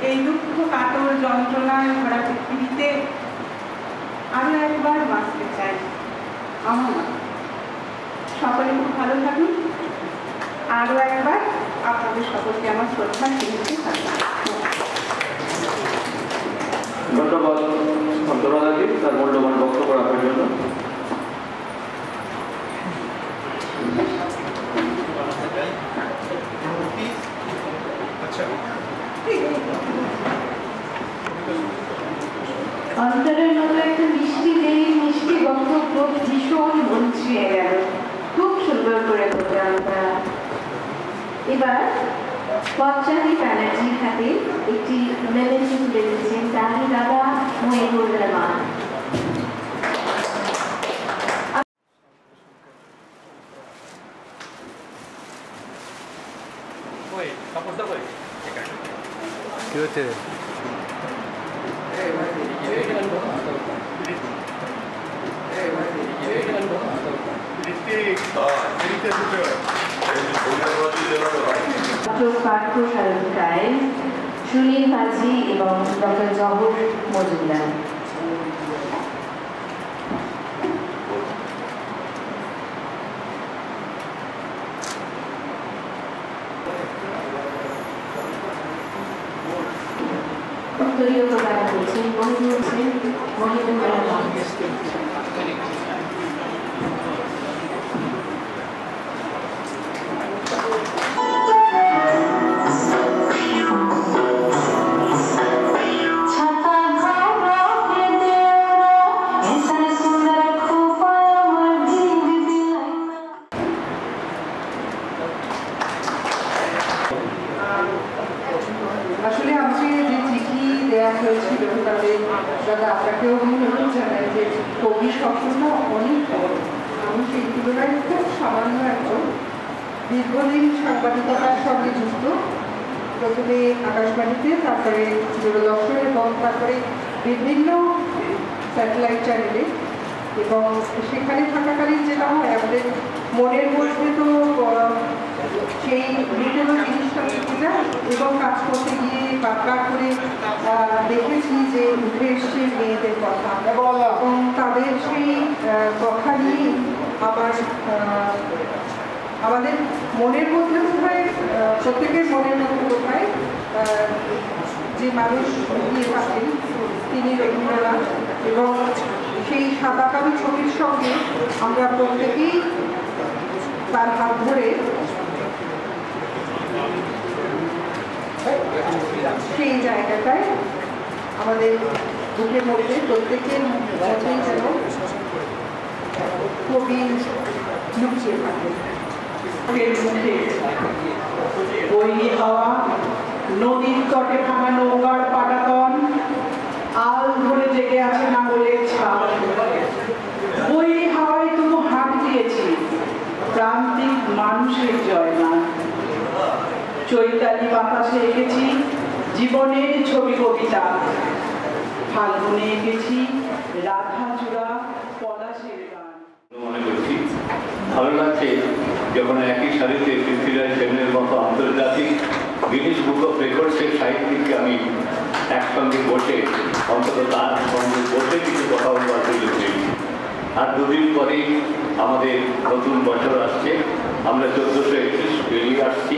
এই দুঃখ কাতর যন্ত্রণায় ভরা পৃথিবীতে আরো একবার বাঁচতে চাই। আমার সকলে খুব ভালো থাকুন। আরো একবার আপনাদের সকলকে আমার শ্রদ্ধা শিখতে থাকবে। ধন্যবাদ অন্তরাদাকে তার মূল্যবান বক্তব্য রাখার জন্য। অন্তরের মতো একটা মিষ্টি দেই, মিষ্টি বক্তব্য ভীষণ মন ছুঁয়ে গেল। খুব সুন্দর করে বলতে আমরা। এবার পঞ্চায়েত ব্যানার্জির হাতে একটি মেমেন্টো তুলে দিচ্ছেন তারই দাদা মহিবুর রহমান। কি হচ্ছে? পাঠ্য সাহিত্যায় সুনীল মাঝি এবং ডক্টর জহর মজুমদার। উত্তরীয় প্রদান করছেন মহিবুর রহমান। छाता घर के देवरा ऐसा सुंदर खोपा मर्दी দীর্ঘদিন সাংবাদিকতার সঙ্গে যুক্ত, প্রথমে আকাশবাণীতে, তারপরে দূরদর্শন এবং তারপরে বিভিন্ন স্যাটেলাইট চ্যানেলে। এবং সেখানে থাকাকালীন যেটা হয়, আমাদের মনের মধ্যে তো সেই বিভিন্ন জিনিসটা থেকে যায়, এবং কাজ করতে গিয়ে বারবার করে দেখেছি যে উঠে এসছে মেয়েদের কথা, এবং তাদের সেই কথা নিয়ে আমাদের মনের মধ্যে কোথায়, প্রত্যেকের মনের মধ্যে কোথায় যে মানুষ নিয়ে থাকেন তিনি রবীন্দ্রনাথ, এবং সেই সাদা কালো ছবির সঙ্গে আমরা প্রত্যেকেই তার হাত ধরে সেই জায়গাটায় আমাদের বুকের মধ্যে প্রত্যেকের মধ্যেই যেন কবি লুকিয়ে থাকে। বইয়ে হাওয়া, নদীর তটে ভাঙা নৌকার পাটাতন, আল ধরে জেগে আছে নাঙলের ছাপ। বইয়ে হাওয়ায় তবু হাত দিয়েছি প্রান্তিক মানুষের জয়গান। চৈতালি বাতাসে এঁকেছি জীবনের ছবি কবিতা। ফাল্গুনে এঁকেছি রাধা চূড়া পলাশের গান। মনে করছি ভালো লাগছে যখন একই সারিতে পৃথ্বীরাজ সেনের মতো আন্তর্জাতিক গিনিস বুক অফ রেকর্ডসের সাহিত্যিককে আমি একসঙ্গে বসে, অন্তত তার সঙ্গে বসে কিছু কথা বলবার সুযোগ পেয়েছি। আর দুদিন পরেই আমাদের নতুন বছর আসছে, আমরা 1431 বেরিয়ে আসছি।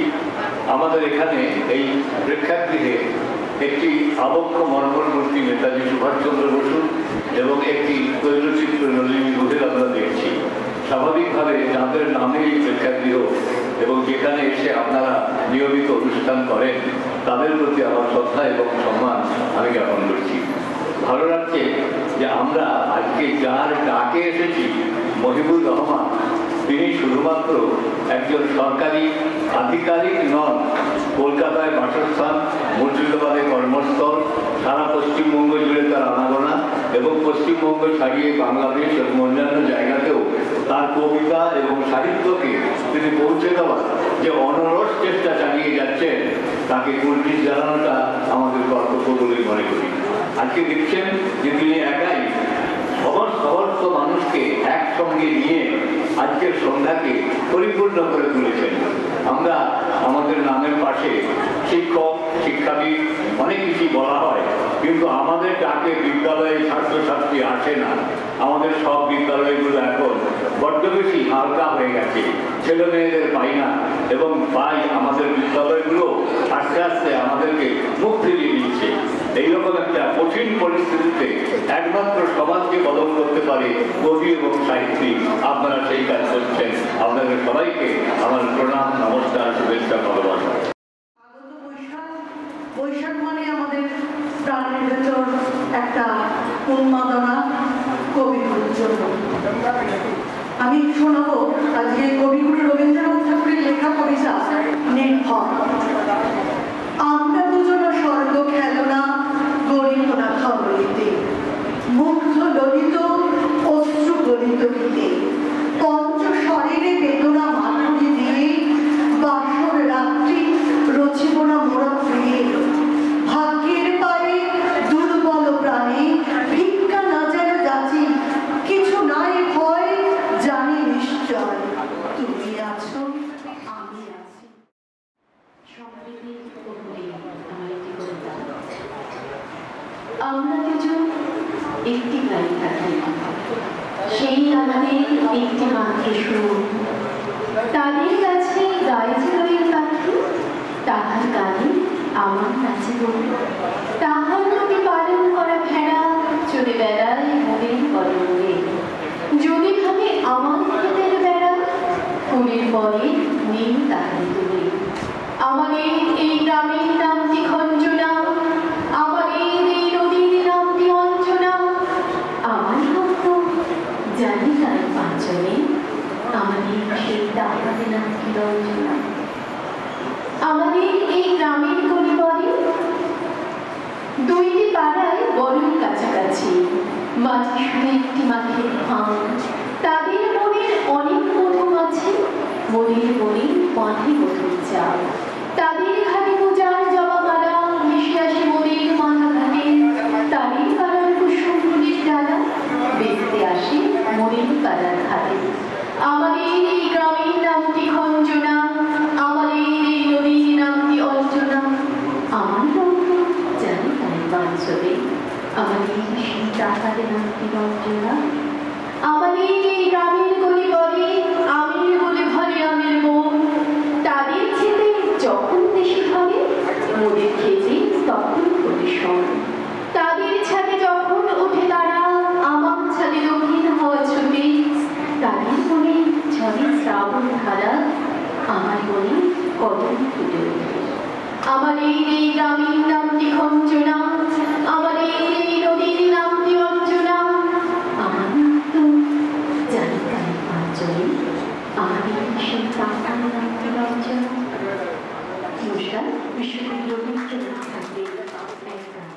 আমাদের এখানে এই প্রেক্ষাগৃহে একটি আবক্ষ মর্মর মূর্তি নেতাজি সুভাষচন্দ্র বসু এবং একটি তৈলচিত্র নলিনী গুহের আমরা দেখছি। স্বাভাবিকভাবে যাদের নামে এই প্রেক্ষাগৃহ এবং যেখানে এসে আপনারা নিয়মিত অনুষ্ঠান করেন, তাদের প্রতি আমার শ্রদ্ধা এবং সম্মান আমি জ্ঞাপন করছি। ভালো লাগছে যে আমরা আজকে যার ডাকে এসেছি, মহিবুর রহমান, তিনি শুধুমাত্র একজন সরকারি আধিকারিক নন। কলকাতায় বাসস্থান, মুর্শিদাবাদে কর্মস্থল, সারা পশ্চিমবঙ্গ জুড়ে তার আনাগোনা, এবং পশ্চিমবঙ্গ ছাড়িয়ে বাংলাদেশ এবং অন্যান্য জায়গাতেও তার কবিতা এবং সাহিত্যকে তিনি পৌঁছে দেওয়ার যে অনরস চেষ্টা চালিয়ে যাচ্ছেন, তাকে কুর্নিশ জানানোটা আমাদের কর্তব্য বলে মনে করি। আজকে দেখছেন যে তিনি একাই সমস্ত মানুষকে একসঙ্গে নিয়ে আজকের সন্ধ্যাকে পরিপূর্ণ করে তুলেছেন। আমরা আমাদের নামের পাশে শিক্ষক, শিক্ষাবিদ অনেক কিছু বলা হয়, কিন্তু আমাদের ডাকে বিদ্যালয়ে ছাত্রছাত্রী আসে না। আমাদের সব বিদ্যালয়গুলো এখন বড্ড বেশি হালকা হয়ে গেছে, ছেলে মেয়েদের পাই না, এবং পাই আমাদের বিদ্যালয়গুলো আস্তে আস্তে আমাদেরকে মুখ ফিরিয়ে দিচ্ছে। এইরকম একটা কঠিন পরিস্থিতিতে একমাত্র সমাজকে বদল করতে পারে কবি এবং সাহিত্যিক। আপনারা সেই কাজ করছেন। আপনাদের সবাইকে আমার প্রণাম, নমস্কার, শুভেচ্ছা, ভালোবাসা। বৈশাখ মানে আমাদের প্রাণের ভেতর একটা উন্মাদনা কবিগুরুর জন্য। আমি শোনাবো আজকে কবিগুরু রবীন্দ্রনাথ ঠাকুরের লেখা কবিতা নির্ভর। আমরা দুজনা স্বর্গ খেলনা গরিব না খবরিতে, মুগ্ধ ললিত অশ্রু গলিত গীতে, পঞ্চ শরীরে বেদনা মাধুরী দিয়ে বাসর রাত্রি রচিব না মোরা ফিরে। ভাগ্যের পায়ে দুর্বল প্রাণে ভিক্ষা না যেন যাচি, কিছু নাই ভয় জানি নিশ্চয় তুমি আছো আমি আছি। আমরা দুজন একটি গাড়ি থাকি, সেই আমাদের একটি মাকে সুর। তাদের কাছে গায়ে চড়ের পাখি, তাহার গানে আমার কাছে বলি। তাহার প্রতি পালন করা ভেড়া চলে বেড়ায় মনের কলঙ্গে। যদি ভাবে আমার ক্ষেতের বেড়া, ফুলের পরে নেই তাহার তুলে। আমাদের এই গ্রামের নামটি খঞ্জনা, আমাদের এই নদীর নামটি অঞ্জনা। আমার ভক্ত জানি তার পাঁচনে, আমাদের সেই ডাকাতের নামটি রঞ্জনা। আমাদের এই গ্রামের গলিবরে দুইটি পাড়ায় বড়ই কাছাকাছি, মাঝে শুধু একটি মাঠের ফাঁক। তাদের মনের অনেক মধু আছে, মনের মনে মাঠে প্রথম চাল, তাদের ঘাটে পূজার জবামালা ভেসে আসে মোদের মাথা ঘাটে, তাদের পাড়ার কুসুম ফুলের ডালা বেচতে আসে মোদের পাড়ার ঘাটে। আমাদের এই গ্রামের নামটি খঞ্জনা, আমাদের এই নদীর নামটি অঞ্জনা, আমার রঙ্গ জানি তাই বাঞ্চবে, আমাদের সেই টাকার নামটি রঞ্জনা। আমাদের এই গ্রামের গলি বলে আমির বলে ভরে আমের মন, তাদের ছেলে যখন দেশে ঘরে মোদের খেজে তখন করে শোন, তাদের ছাদে যখন ওঠে তারা আমার ছাদে দক্ষিণ হওয়া ছুটে, তাদের মনে ঝড়ে শ্রাবণ ধারা, আমার মনে কদম ফুটে ওঠে। আমাদের এই গ্রামের নামটি খঞ্জনা, আমাদের এই নদীর নামটি অঞ্জনা, আমার তো জানি তাই পাঁচজনে, আমাদের সেই টাকার নামটি রঞ্জনা। নমস্কার, বিশ্বকবি রবীন্দ্রনাথ ঠাকুরের এক গান।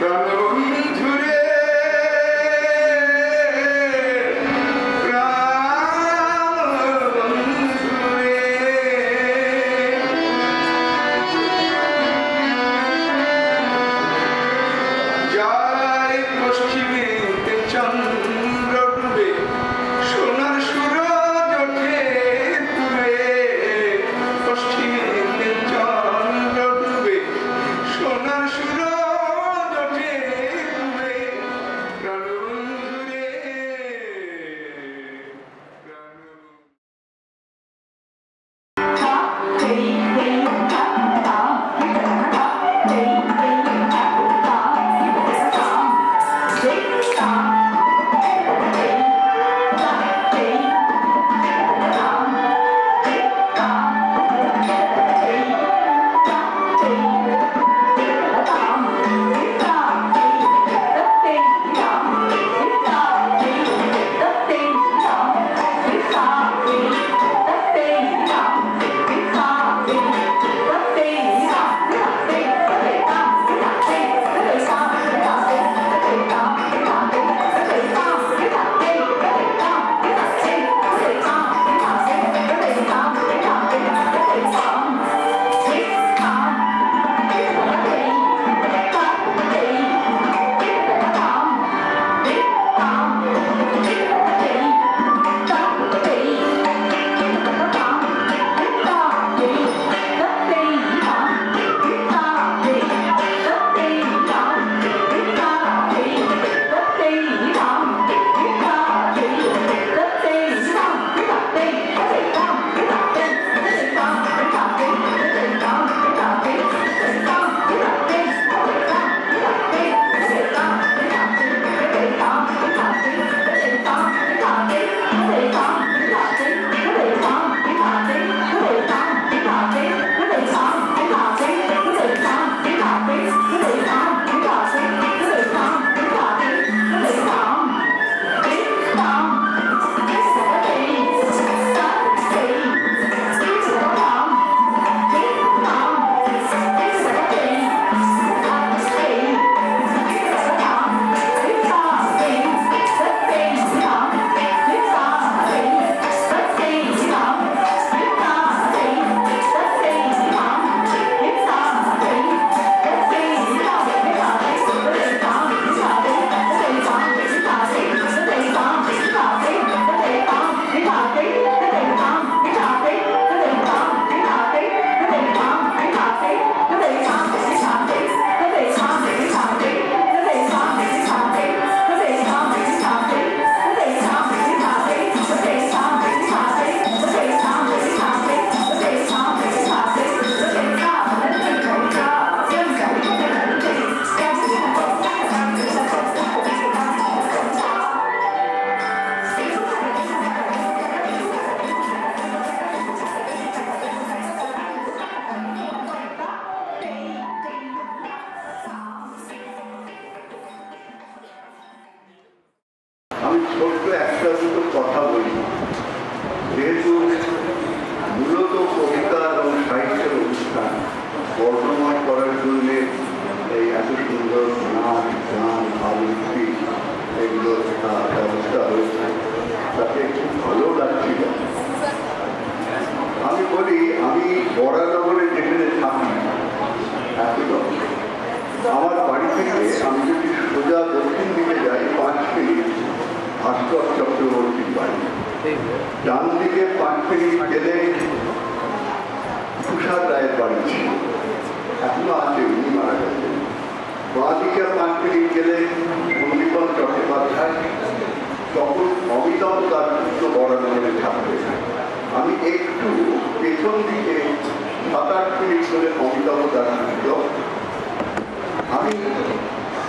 রাম বন্ধুরে বর্ণময় করার জন্য এই এত সুন্দর নাচ গান আবৃত্তি এগুলো ব্যবস্থা হয়েছে, তাতে খুব ভালো লাগছিল। আমি বলি, আমি বরানগরে যেখানে থাকি এখন আমার বাড়ি থেকে আমি যদি সোজা দক্ষিণ দিকে যাই 5 মিনিট ভাস্কর চক্রবর্তীর বাড়ি, ডান দিকে 5 মিনিট গেলে তুষার রায়ের বাড়ি ছিল, এখনো আছে, উনি মারা গেছেন। বাঁ দিকে 5 মিনিট গেলে সন্দীপন চট্টোপাধ্যায়, তখন অমিতাভ দাশগুপ্ত বরানগরে থাকবে। আমি একটু পেছন দিকে 7-8 মিনিট করে অমিতাভ দাশগুপ্ত। আমি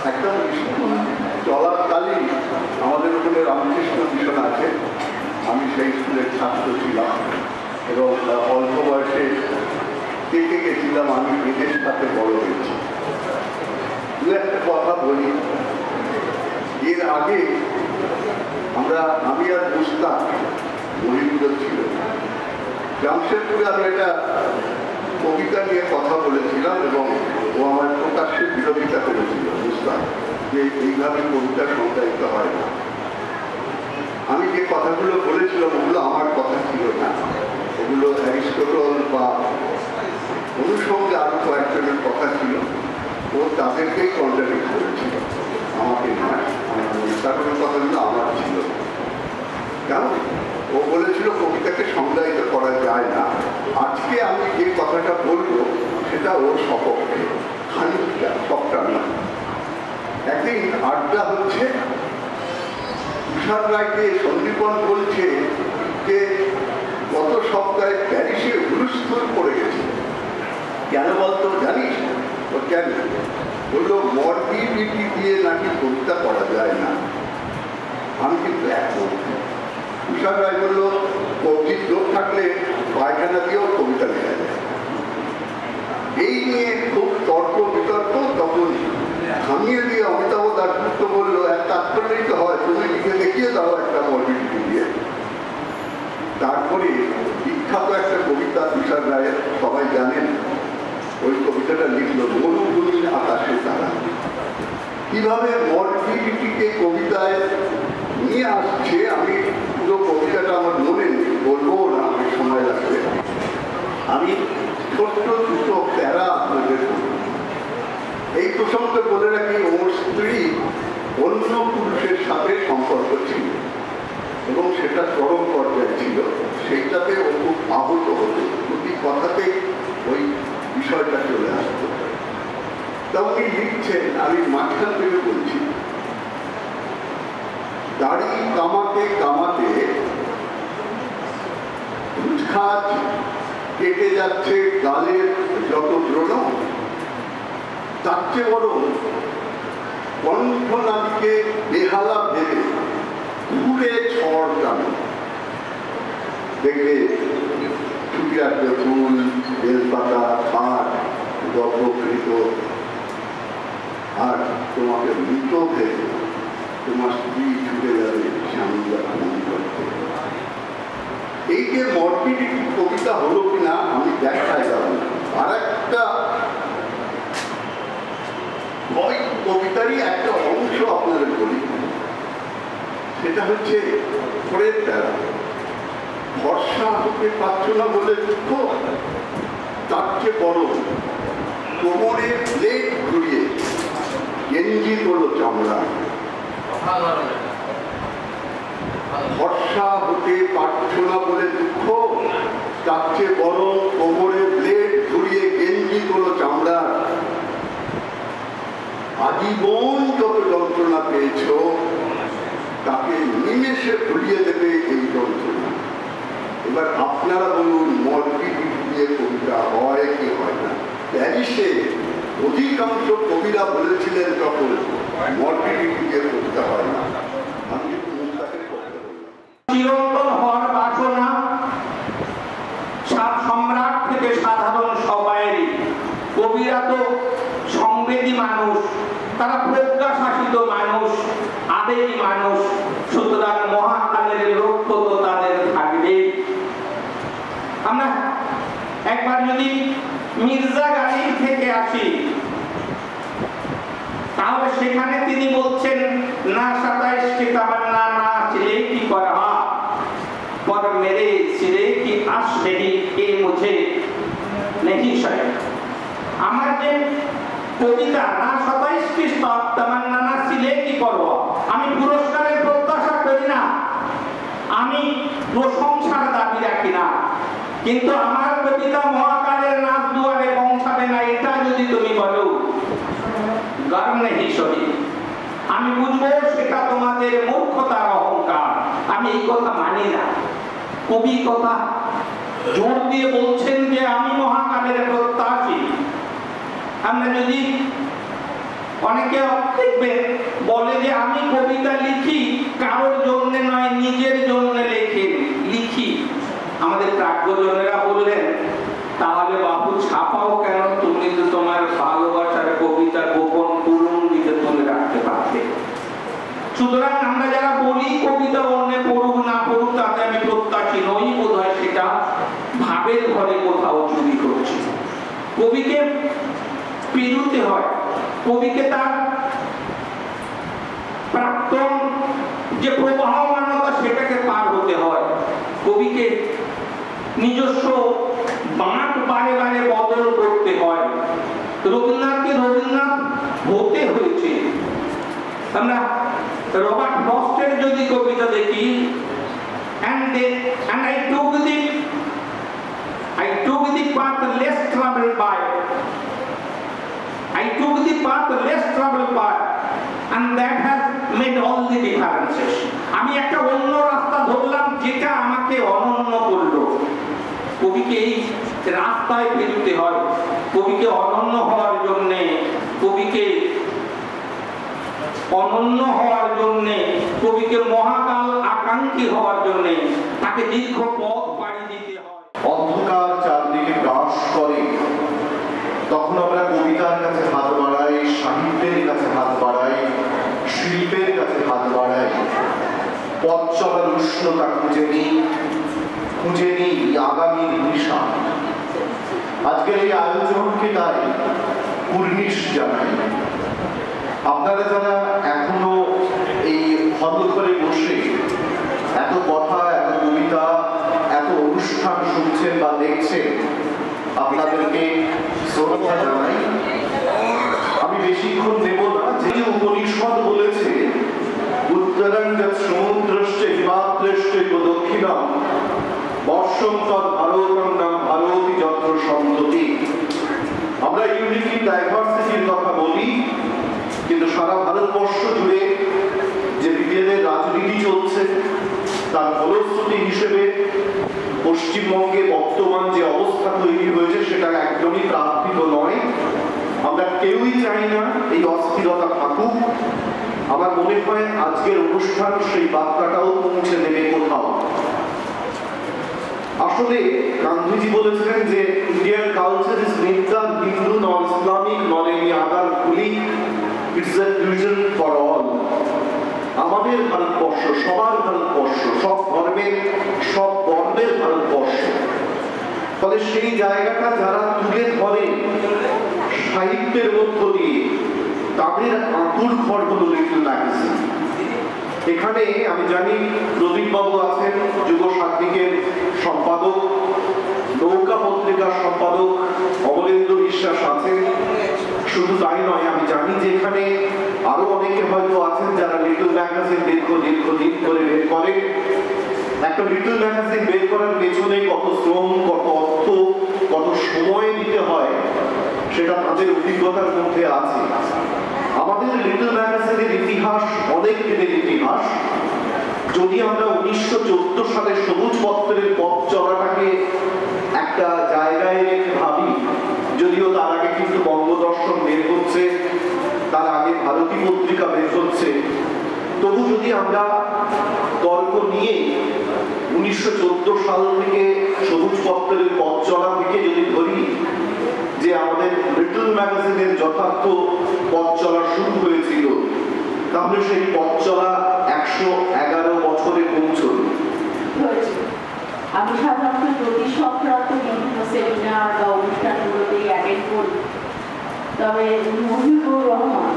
একদম স্কুল চলাকালীন আমাদের ওখানে রামকৃষ্ণ মিশন আছে, আমি সেই স্কুলের ছাত্র ছিলাম এবং অল্প বয়সে দেখে গেছিলাম, আমি এদের সাথে বড় হয়েছি। দু একটা কথা বলি, এর আগে আমি আর মুস্তাক মহিবুল ছিল জামশেদপুরে, আমি একটা কবিতা নিয়ে কথা বলেছিলাম এবং ও আমার প্রকাশ্যে বিরোধিতা করেছিল মুস্তাক, যে এইভাবে কবিতা সংজ্ঞায়িত হয় না। আমি যে কথাগুলো বলেছিলাম ওগুলো আমার কথা ছিল না, ওগুলো অ্যারিস্টটল বা অনুষঙ্গে আরো কয়েকজনের কথা ছিল, ও তাদেরকেই কন্ট্রাডিক্ট করেছিল, আমাকে নয়। তারপরে কথাগুলো আমার ছিল, কেমন ও বলেছিল কবিতাকে সংজ্ঞায়িত করা যায় না। আজকে আমি যে কথাটা বলবো সেটা ওর সপক্ষে, খানিকটা, সবটা না। একদিন আড্ডা হচ্ছে, তুষার রায়কে সন্দীপন বলছে যে গত সপ্তাহে প্যারিসে হুলস্থুল পড়ে গেছে। কেন বলতো জানিস? ও কেন বললো, মর্বিডিটি দিয়ে নাকি কবিতা করা যায় না। আমি কিন্তু এখন তুষার রায় বললো, কবির লোক থাকলে পায়খানা দিয়েও কবিতা লেখা যায়। এই নিয়ে খুব তর্ক বিতর্ক, তখন থামিয়ে দিয়ে অমিতাভ দাশগুপ্ত বললো, এক কাজ করলেই তো হয়, তুমি লিখে দেখিয়ে দাও একটা মর্বিডিটি দিয়ে। তারপরে বিখ্যাত একটা কবিতা তুষার রায়ের, সবাই জানেন, ওই কবিতাটা লিখলো, মরুভূমির আকাশে তারা। কিভাবে মর্বিডিটিকে কবিতায় নিয়ে আসছে, আমি পুরো কবিতাটা আমার মনে নেই, বলবো না, আমি সময় লাগবে। আমি ছোট্ট দুটো প্যারা আপনাদের এই প্রসঙ্গে বলে রাখি, ওর স্ত্রী অন্য পুরুষের সাথে সম্পর্ক ছিল এবং সেটা চরম পর্যায়ে ছিল, সেইটাতে ও খুব আহত হতো, প্রতি কথাতে ওই বিষয়টা চলে আসতো। তা উনি লিখছেন, আমি মাঝখান থেকে বলছি, দাড়ি কামাতে কামাতে খাজ কেটে যাচ্ছে গালের যত ব্রণ, তার চেয়ে বড় কণ্ঠনালীকে বেহালা ভেবে ঘুরে ঝড় টানো। দেখবে ছুটি আসবে ফুল, বেলপাতা, খাট, গর্ভকৃত, আর তোমাকে মৃত ভেবে তোমার স্ত্রী ছুটে যাবে স্বামীরা মন করতে। এই যে মর্বিডিটি কবিতা হলো কিনা আমি দেখায় যাব। আর একটা কবিতারই একটা অংশ আপনাদের বলি, সেটা হচ্ছে পরের প্যারা। বর্ষা হতে পারছ না বলে দুঃখ, তার চেয়ে বড় কোমরে প্লেট ঘুরিয়ে গেঞ্জি করলো চামড়া। বর্ষা হতে পারছ না বলে দুঃখ, তার চেয়ে বড় কোমরে ব্লেড ঘুরিয়ে গেঞ্জি করলো চামড়া। আজীবন যত যন্ত্রণা পেয়েছ তাকে নিমেষে ভুলিয়ে দেবে এই যন্ত্রণা। এবার আপনারা বলুন, মর্বিডিটি দিয়ে কবিতা হয় কি হয় না? প্যারিসে অধিকাংশ কবিরা বলেছিলেন তখন মর্বিডিটি দিয়ে কবিতা হয় না। আমি চিরন্তন হওয়ার বাসনা সম্রাট থেকে সাধারণ সবাইয়েরই। কবিরা তো সংবেদী মানুষ, তারা প্রজ্ঞাশাসিত মানুষ, আবেগী মানুষ, সুতরাং মহাকালের লক্ষ্য তো তাদের থাকবেই। আমরা একবার যদি মির্জা গালিব থেকে আসি, তাহলে সেখানে তিনি বলছেন না 27 की तमन्ना ना चले की परहा पर मेरे सिरे की आश नहीं कि मुझे नहीं शायद। আমার যে কবিতা না 27 की तमन्ना ना चले की परहा, আমি পুরস্কারের প্রত্যাশা করি না, আমি প্রশংসার দাবি রাখি না, কিন্তু আমার কবিতা মহাকালের নাথ দুয়ারে পৌঁছাবে না এটা যদি তুমি বলো, গান নেই সহি, আমি বুঝবো সেটা তোমাদের মূর্খতার অহংকার। আমি এই কথা মানি না। কবি কথা জোর দিয়ে বলছেন যে আমি মহাকালের প্রত্যাশী। আমরা যদি অনেকে দেখবেন বলে যে আমি কবিতা লিখি কারোর জন্য নয়, নিজের জন্য লিখি। আমাদের প্রাজ্ঞজনেরা বললেন তাহলে বাবু ছাপাও কেন, তুমি তো তোমার ভালোবাসার কবিতা গোপন কুলঙ্গিতে তুলে রাখতে পারতে। সুতরাং আমরা যারা বলি কবিতা অন্য পড়ুক না পড়ুক তাতে আমি প্রত্যাশী নই, বোধ হয় সেটা ভাবের ঘরে কোথাও চুরি করছি। কবিকে পেরুতে হয়, কবিকে তার প্রাক্তন যে প্রবাহমানতা সেটাকে পার হতে হয়। কবিকে নিজস্ব বাঁক বারে বারে বদল করতে হয়। রবীন্দ্রনাথকে রবীন্দ্রনাথ হতে হয়েছে। আমরা রবার্ট ফ্রস্টের যদি কবিতা দেখি, and I took the path less traveled by, I took the path less traveled by, and that has made all the differences. আমি একটা অন্য রাস্তা ধরলাম যেটা আমাকে অনন্য করলো। কবিকে এই রাস্তায় ফেলতে হয়। কবিকে অনন্য হওয়ার জন্য, কবিকে অনন্য হওয়ার জন্য, কবিকে মহাকাল আকাঙ্ক্ষী হওয়ার জন্য তাকে দীর্ঘ পথ পাড়ি দিতে হয়। অন্ধকার চারদিকে গ্রাস করে, তখন আমরা কবিতার কাছে হাত বাড়াই, সাহিত্যের কাছে হাত বাড়াই, শিল্পের কাছে হাত বাড়াই। পথ চলার উষ্ণতা খুঁজে নিই আগামীর দিশা। আজকের এই আয়োজনকে তাই কুর্নিশ জানাই। আপনারা যারা এখনো এই হল ঘরে বসে এত কথা, এত কবিতা, এত অনুষ্ঠান শুনছেন বা দেখছেন, আপনাদেরকে শ্রদ্ধা জানাই। আমি বেশিক্ষণ দেব না। যে উপনিষদ বলেছে উত্তরং সমুদ্রশ্চে হিমাদ্রশ্চে দক্ষিণম বর্ষম তৎ ভারতং নাম ভারতী যত্র সন্ততি। আমরা ইউনিটি ডাইভার্সিটির কথা বলি, কিন্তু সারা ভারতবর্ষ জুড়ে যে বিজ্ঞানের রাজনীতি চলছে তার ফলশ্রুতি হিসেবে পশ্চিমবঙ্গে বর্তমান যে অবস্থা তৈরি হয়েছে সেটা একদমই প্রাপ্তিত নয়। আমরা কেউই চাই না এই অস্থিরতা থাকুক। আমার মনে হয় আজকের অনুষ্ঠান সেই বার্তাটাও পৌঁছে দেবে কোথাও। আসলে গান্ধীজি বলেছিলেন যে Indian culture is neither Hindu nor Islamic nor any other কুলি, it's a fusion for all. আমাদের ভারতবর্ষ সবার ভারতবর্ষ, সব ধর্মের সব বর্ণের ভারতবর্ষ। ফলে সেই জায়গাটা যারা তুলে ধরে সাহিত্যের মধ্য দিয়ে, তাদের আঁতুর ঘর হলো লিটল ম্যাগাজিন। এখানে আমি জানি প্রদীপ বাবু আছেন, যুব সাহিত্যিকের সম্পাদক, নৌকা পত্রিকার সম্পাদক অমলেন্দ্র বিশ্বাস আছেন। শুধু তাই নয়, আমি জানি যে এখানে আরো অনেকে হয়তো আছেন যারা লিটল ম্যাগাজিন দীর্ঘদিন করে বের করে। একটা লিটল ম্যাগাজিন বের করার পেছনে কত শ্রম, কত অর্থ, কত সময় দিতে হয় সেটা তাদের অভিজ্ঞতার মধ্যে আছে। আমাদের লিটল ম্যাগাজিনের ইতিহাস অনেক দিনের ইতিহাস। যদি আমরা 1914 সালে সবুজ পত্রের পথ চলাটাকে একটা জায়গায় রেখে ভাবি, যদিও তার আগে কিন্তু বঙ্গদর্শন বের হচ্ছে, তার আগে ভারতী পত্রিকা বের হচ্ছে, তবু যদি আমরা তর্ক নিয়ে 1914 সাল থেকে সবুজ পত্রের পথ চলা থেকে যদি ধরি যে আমাদের লিটল ম্যাগাজিনের যথার্থ পথ চলা শুরু হয়েছিল, তাহলে সেই পথ চলা 111 বছরে পৌঁছল। আমি সাধারণত জ্যোতিষ সংক্রান্ত বিভিন্ন সেমিনার বা অনুষ্ঠানগুলোতেই অ্যাটেন্ড করি, তবে মহিবুর রহমান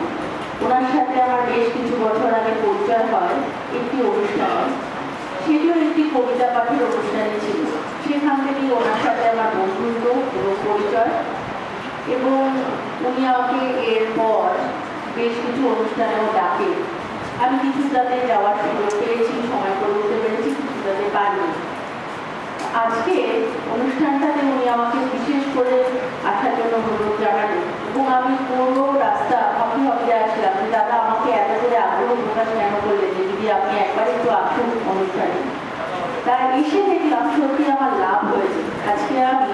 ওনার সাথে আমার বেশ কিছু বছর আগে পরিচয় হয় একটি অনুষ্ঠানে। সেটিও একটি কবিতা পাঠের অনুষ্ঠানে ছিল। সেখান থেকেই ওনার সাথে আমার বন্ধুত্ব এবং পরিচয়, এবং উনি আমাকে এরপর বেশ কিছু অনুষ্ঠানেও ডাকে। আমি কিছুটাতে যাওয়ার সুযোগ পেয়েছি, সময় করে উঠতে পেরেছি, কিছুটাতে পারিনি। আজকে অনুষ্ঠানটাতে উনি আমাকে বিশেষ করে আসার জন্য অনুরোধ জানালেন, এবং আমি পুরো রাস্তা হকি হকিতে আসলাম। দাদা আমাকে এত করে আগ্রহ প্রকাশ কেন করলেন যে দিদি আপনি একবার একটু আসুন অনুষ্ঠানে। তাই এসে দেখলাম সত্যি আমার লাভ হয়েছে। আজকে আমি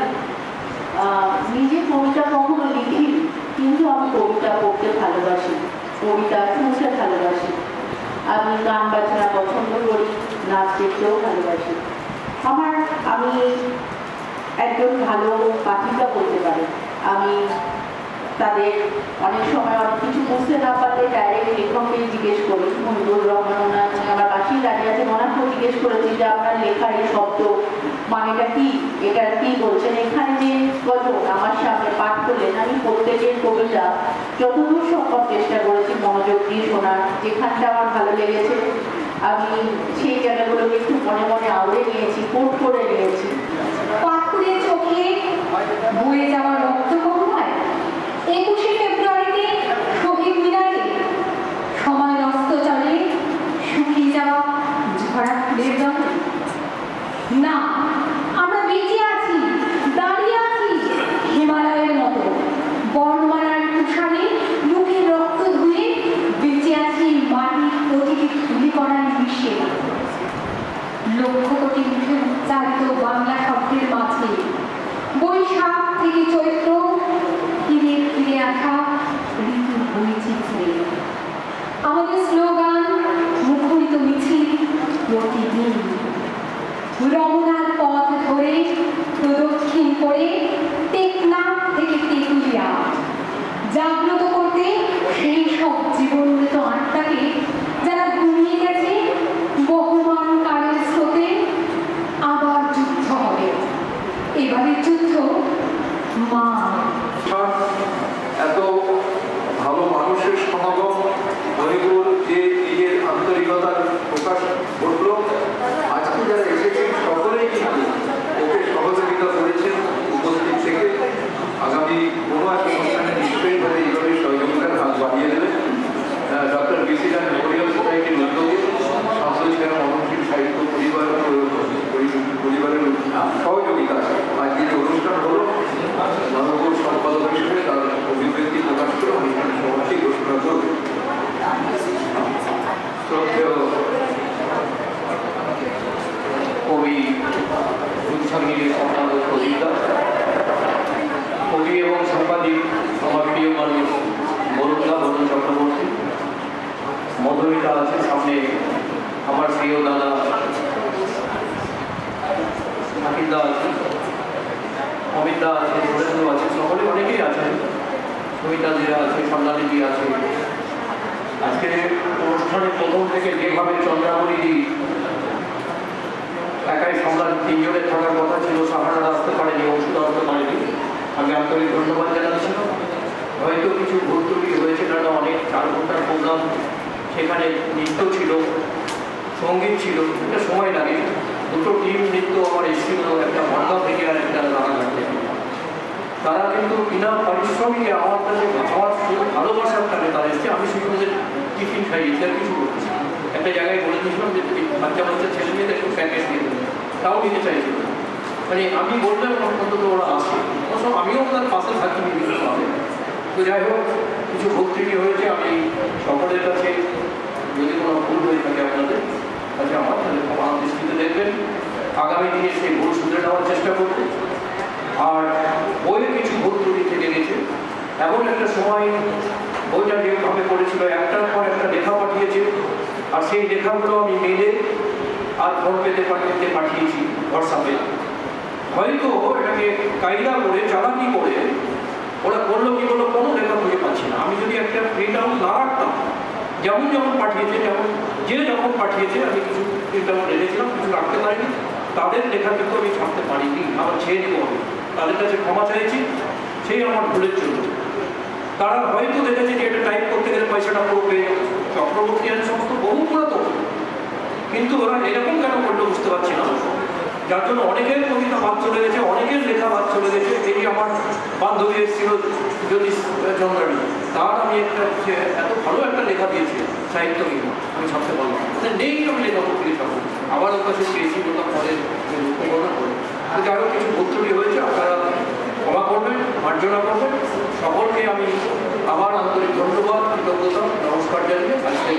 নিজে কবিতা কখনো লিখিনি, কিন্তু আমি কবিতা পড়তে ভালোবাসি, কবিতা শুনতে ভালোবাসি, আমি গান বাজনা পছন্দ করি, নাচ দেখতেও ভালোবাসি। আমি একজন ভালো পাঠিকা বলতে পারি। আমি তাদের অনেক সময় অনেক কিছু বুঝতে না পারলে ডাইরেক্ট লেখককে জিজ্ঞেস করি। মহিবুর রহমান ওনার আমার পাশেই দাঁড়িয়ে আছে, ওনাকেও জিজ্ঞেস করেছি যে আপনার লেখার এই শব্দ মানেটা কি, এটা কি বলছেন। এখানে যে গজল আমার সামনে পাঠ করলেন, আমি প্রত্যেকের কবিতা যতদূর সম্ভব চেষ্টা করেছি মনোযোগ দিয়ে শোনার। যেখানটা আমার ভালো লেগেছে আমি সেই জায়গাগুলোকে একটু মনে মনে আউড়ে নিয়েছি, কোট করে নিয়েছি। পাথুরে চোখে বয়ে যাওয়া রক্ত কমায় 21শে ফেব্রুয়ারিতে শহীদ মিনারে সময় রস্ত চলে শুকিয়ে যাওয়া ঝরা ফুলের রঙে। না, আমরা বেঁচে আছি, দাঁড়িয়ে আছি হিমালয়ের মতো বর্ণমালার তুষারে মুখের রক্ত ধুয়ে বেঁচে আছি মাটির প্রতিটি ধুলি করার মিশে। লক্ষ কোটি মুখে উচ্চারিত বাংলা শব্দের মাঝে বৈশাখ থেকে চৈত্র ফিরে ফিরে আসা ঋতুর বৈচিত্র্যে আমাদের স্লোগান মুখরিত মিছিল প্রতিদিন। রমনার পথ ধরে প্রদক্ষিণ করে টেকনাফ থেকে তেঁতুলিয়া জাগ্রত করতে সেই সব জীবনমৃত আত্মাকে যারা ঘুমিয়ে গেছে বহমান কালের স্রোতে। আবার যুদ্ধ হবে, এবারে যুদ্ধ মা। এত ভালো মানুষের সমাগম, মহিবুর যে নিজের আন্তরিকতার প্রকাশ ঘটল, আজকে যারা এসেছেন সকলেই কিন্তু ওকে সহযোগিতা করেছেন উপস্থিত থেকে। আগামী কোনো এক অনুষ্ঠানে নিশ্চয়ই ভাবে এইভাবে সহযোগিতার হাত বাড়িয়ে দেবেন। ডক্টর বিসি রায় মেমোরিয়াল সোসাইটির উদ্যোগে শান্তশিরা মননশীল সাহিত্য পরিবারের সহযোগিতা আজকে যে অনুষ্ঠান হলো, মাননীয় সম্পাদক হিসেবে তার অভিব্যক্তি প্রকাশ করে অনুষ্ঠানের সমাপ্তি ঘোষণা করবে। শ্রদ্ধেয় কবি দুঃসাঙ্গীর সম্পাদক অধিকার, কবি এবং সাংবাদিক আমার প্রিয় মানুষ বরুণ চক্রবর্তী, মধুমিতা আছে সামনে, আমার প্রিয় দাদা শাকিলদা আছে, অমিতদা আছে, সুরেন্দ্র আছে, সকলে অনেকেই আছেন, সুমিতাদিরা আছে, সন্ধ্যাদিদি আছে। আজকে অনুষ্ঠানের প্রথম থেকে যেভাবে চন্দ্রামণিদি একাই সম্রাট তিনজনের থাকার কথা ছিল, সাহারারা আসতে পারেনি, ওষুধ আসতে পারেনি, আমি আন্তরিক ধন্যবাদ জানাচ্ছি। হয়তো কিছু ভুল ত্রুটি হয়েছে, কারণ অনেক 4 ঘন্টার প্রোগ্রাম, সেখানে নৃত্য ছিল, সঙ্গীত ছিল, এটা সময় লাগে। দুটো টিম নৃত্য আমার এসেছিল, একটা ভাঙ্গা থেকে আর একটা রানাঘাট থেকে। তারা কিন্তু বিনা পারিশ্রমিকে আমার কাছে আমার ভালোবাসার কারণে তারা এসছে। আমি শুধু ওদের টিফিন খাইয়েছি আর কিছু করতেছি। একটা জায়গায় বলে দিয়েছিলাম যে বাচ্চা ছেলে মেয়েদের একটু প্যাকেজ দিয়ে দেবে, তাও নিতে চাইছিল। মানে আমি বললাম অন্তত ওরা আসে, অবশ্য আমিও ওনার পাশে থাকি বিভিন্নভাবে। তো যাই হোক, কিছু ভুল হয়েছে, আমি সকলের কাছে যদি কোনো ভুল হয়ে থাকে আপনাদের কাছে আমার, তাহলে ক্ষমা দৃষ্টিতে দেখবেন। আগামী দিনে সেই ভুল শুধরে নেওয়ার চেষ্টা করতে। আর বইয়ের কিছু ভুল ত্রুটি থেকে গেছে। এমন একটা সময় বইটা যেভাবে পড়েছিল, একটার পর একটা লেখা পাঠিয়েছে, আর সেই লেখাগুলো আমি মেলে আর ফোন পেতে পাঠিয়েছি হোয়াটসঅ্যাপে। হয়তো এটাকে কায়দা করে চালাকি করে ওরা করলো কি বললো, কোনো লেখা খুঁজে পাচ্ছি না। আমি যদি একটা প্রিন্ট আউট না রাখতাম, যেমন পাঠিয়েছে, যে যখন পাঠিয়েছে আমি কিছু প্রিন্ট আউট রেখেছিলাম, কিছু রাখতে পারিনি, তাদের লেখা কিন্তু আমি ছাপতে পারিনি, আমার ছেড়ে দেবো আমি। তাদের কাছে ক্ষমা চাইছি সেই আমার ভুলের জন্য। তারা হয়তো দেখেছে যে এটা টাইপ করতে গেলে পয়সাটা পুরো পেয়ে যাবে, চক্রবর্তী আর সমস্ত বহু পুরাতন, কিন্তু ওরা এরকম কেন করলো বুঝতে পারছি না। যার জন্য অনেকের কবিতা বাদ চলে গেছে, অনেকের লেখা বাদ চলে গেছে। এই আমার বান্ধবী এসেছিল জ্যোতিষ চন্দ্রাণী, তার আমি একটা এত ভালো একটা লেখা দিয়েছি সাহিত্য নিয়ে, আমি ছাপতে পারলাম নেই, আমি লেখা পত্রিকা ছাপবো, আবার ওর কাছে পেয়েছি ওটা পরে দুঃখবর্ণনা করে। তো যারও কিছু ভুল হয়েছে আপনারা ক্ষমা করবেন, মার্জনা করবেন। সকলকে আমি আবার আন্তরিক ধন্যবাদ, কৃতজ্ঞতা, নমস্কার জানিয়ে আজকে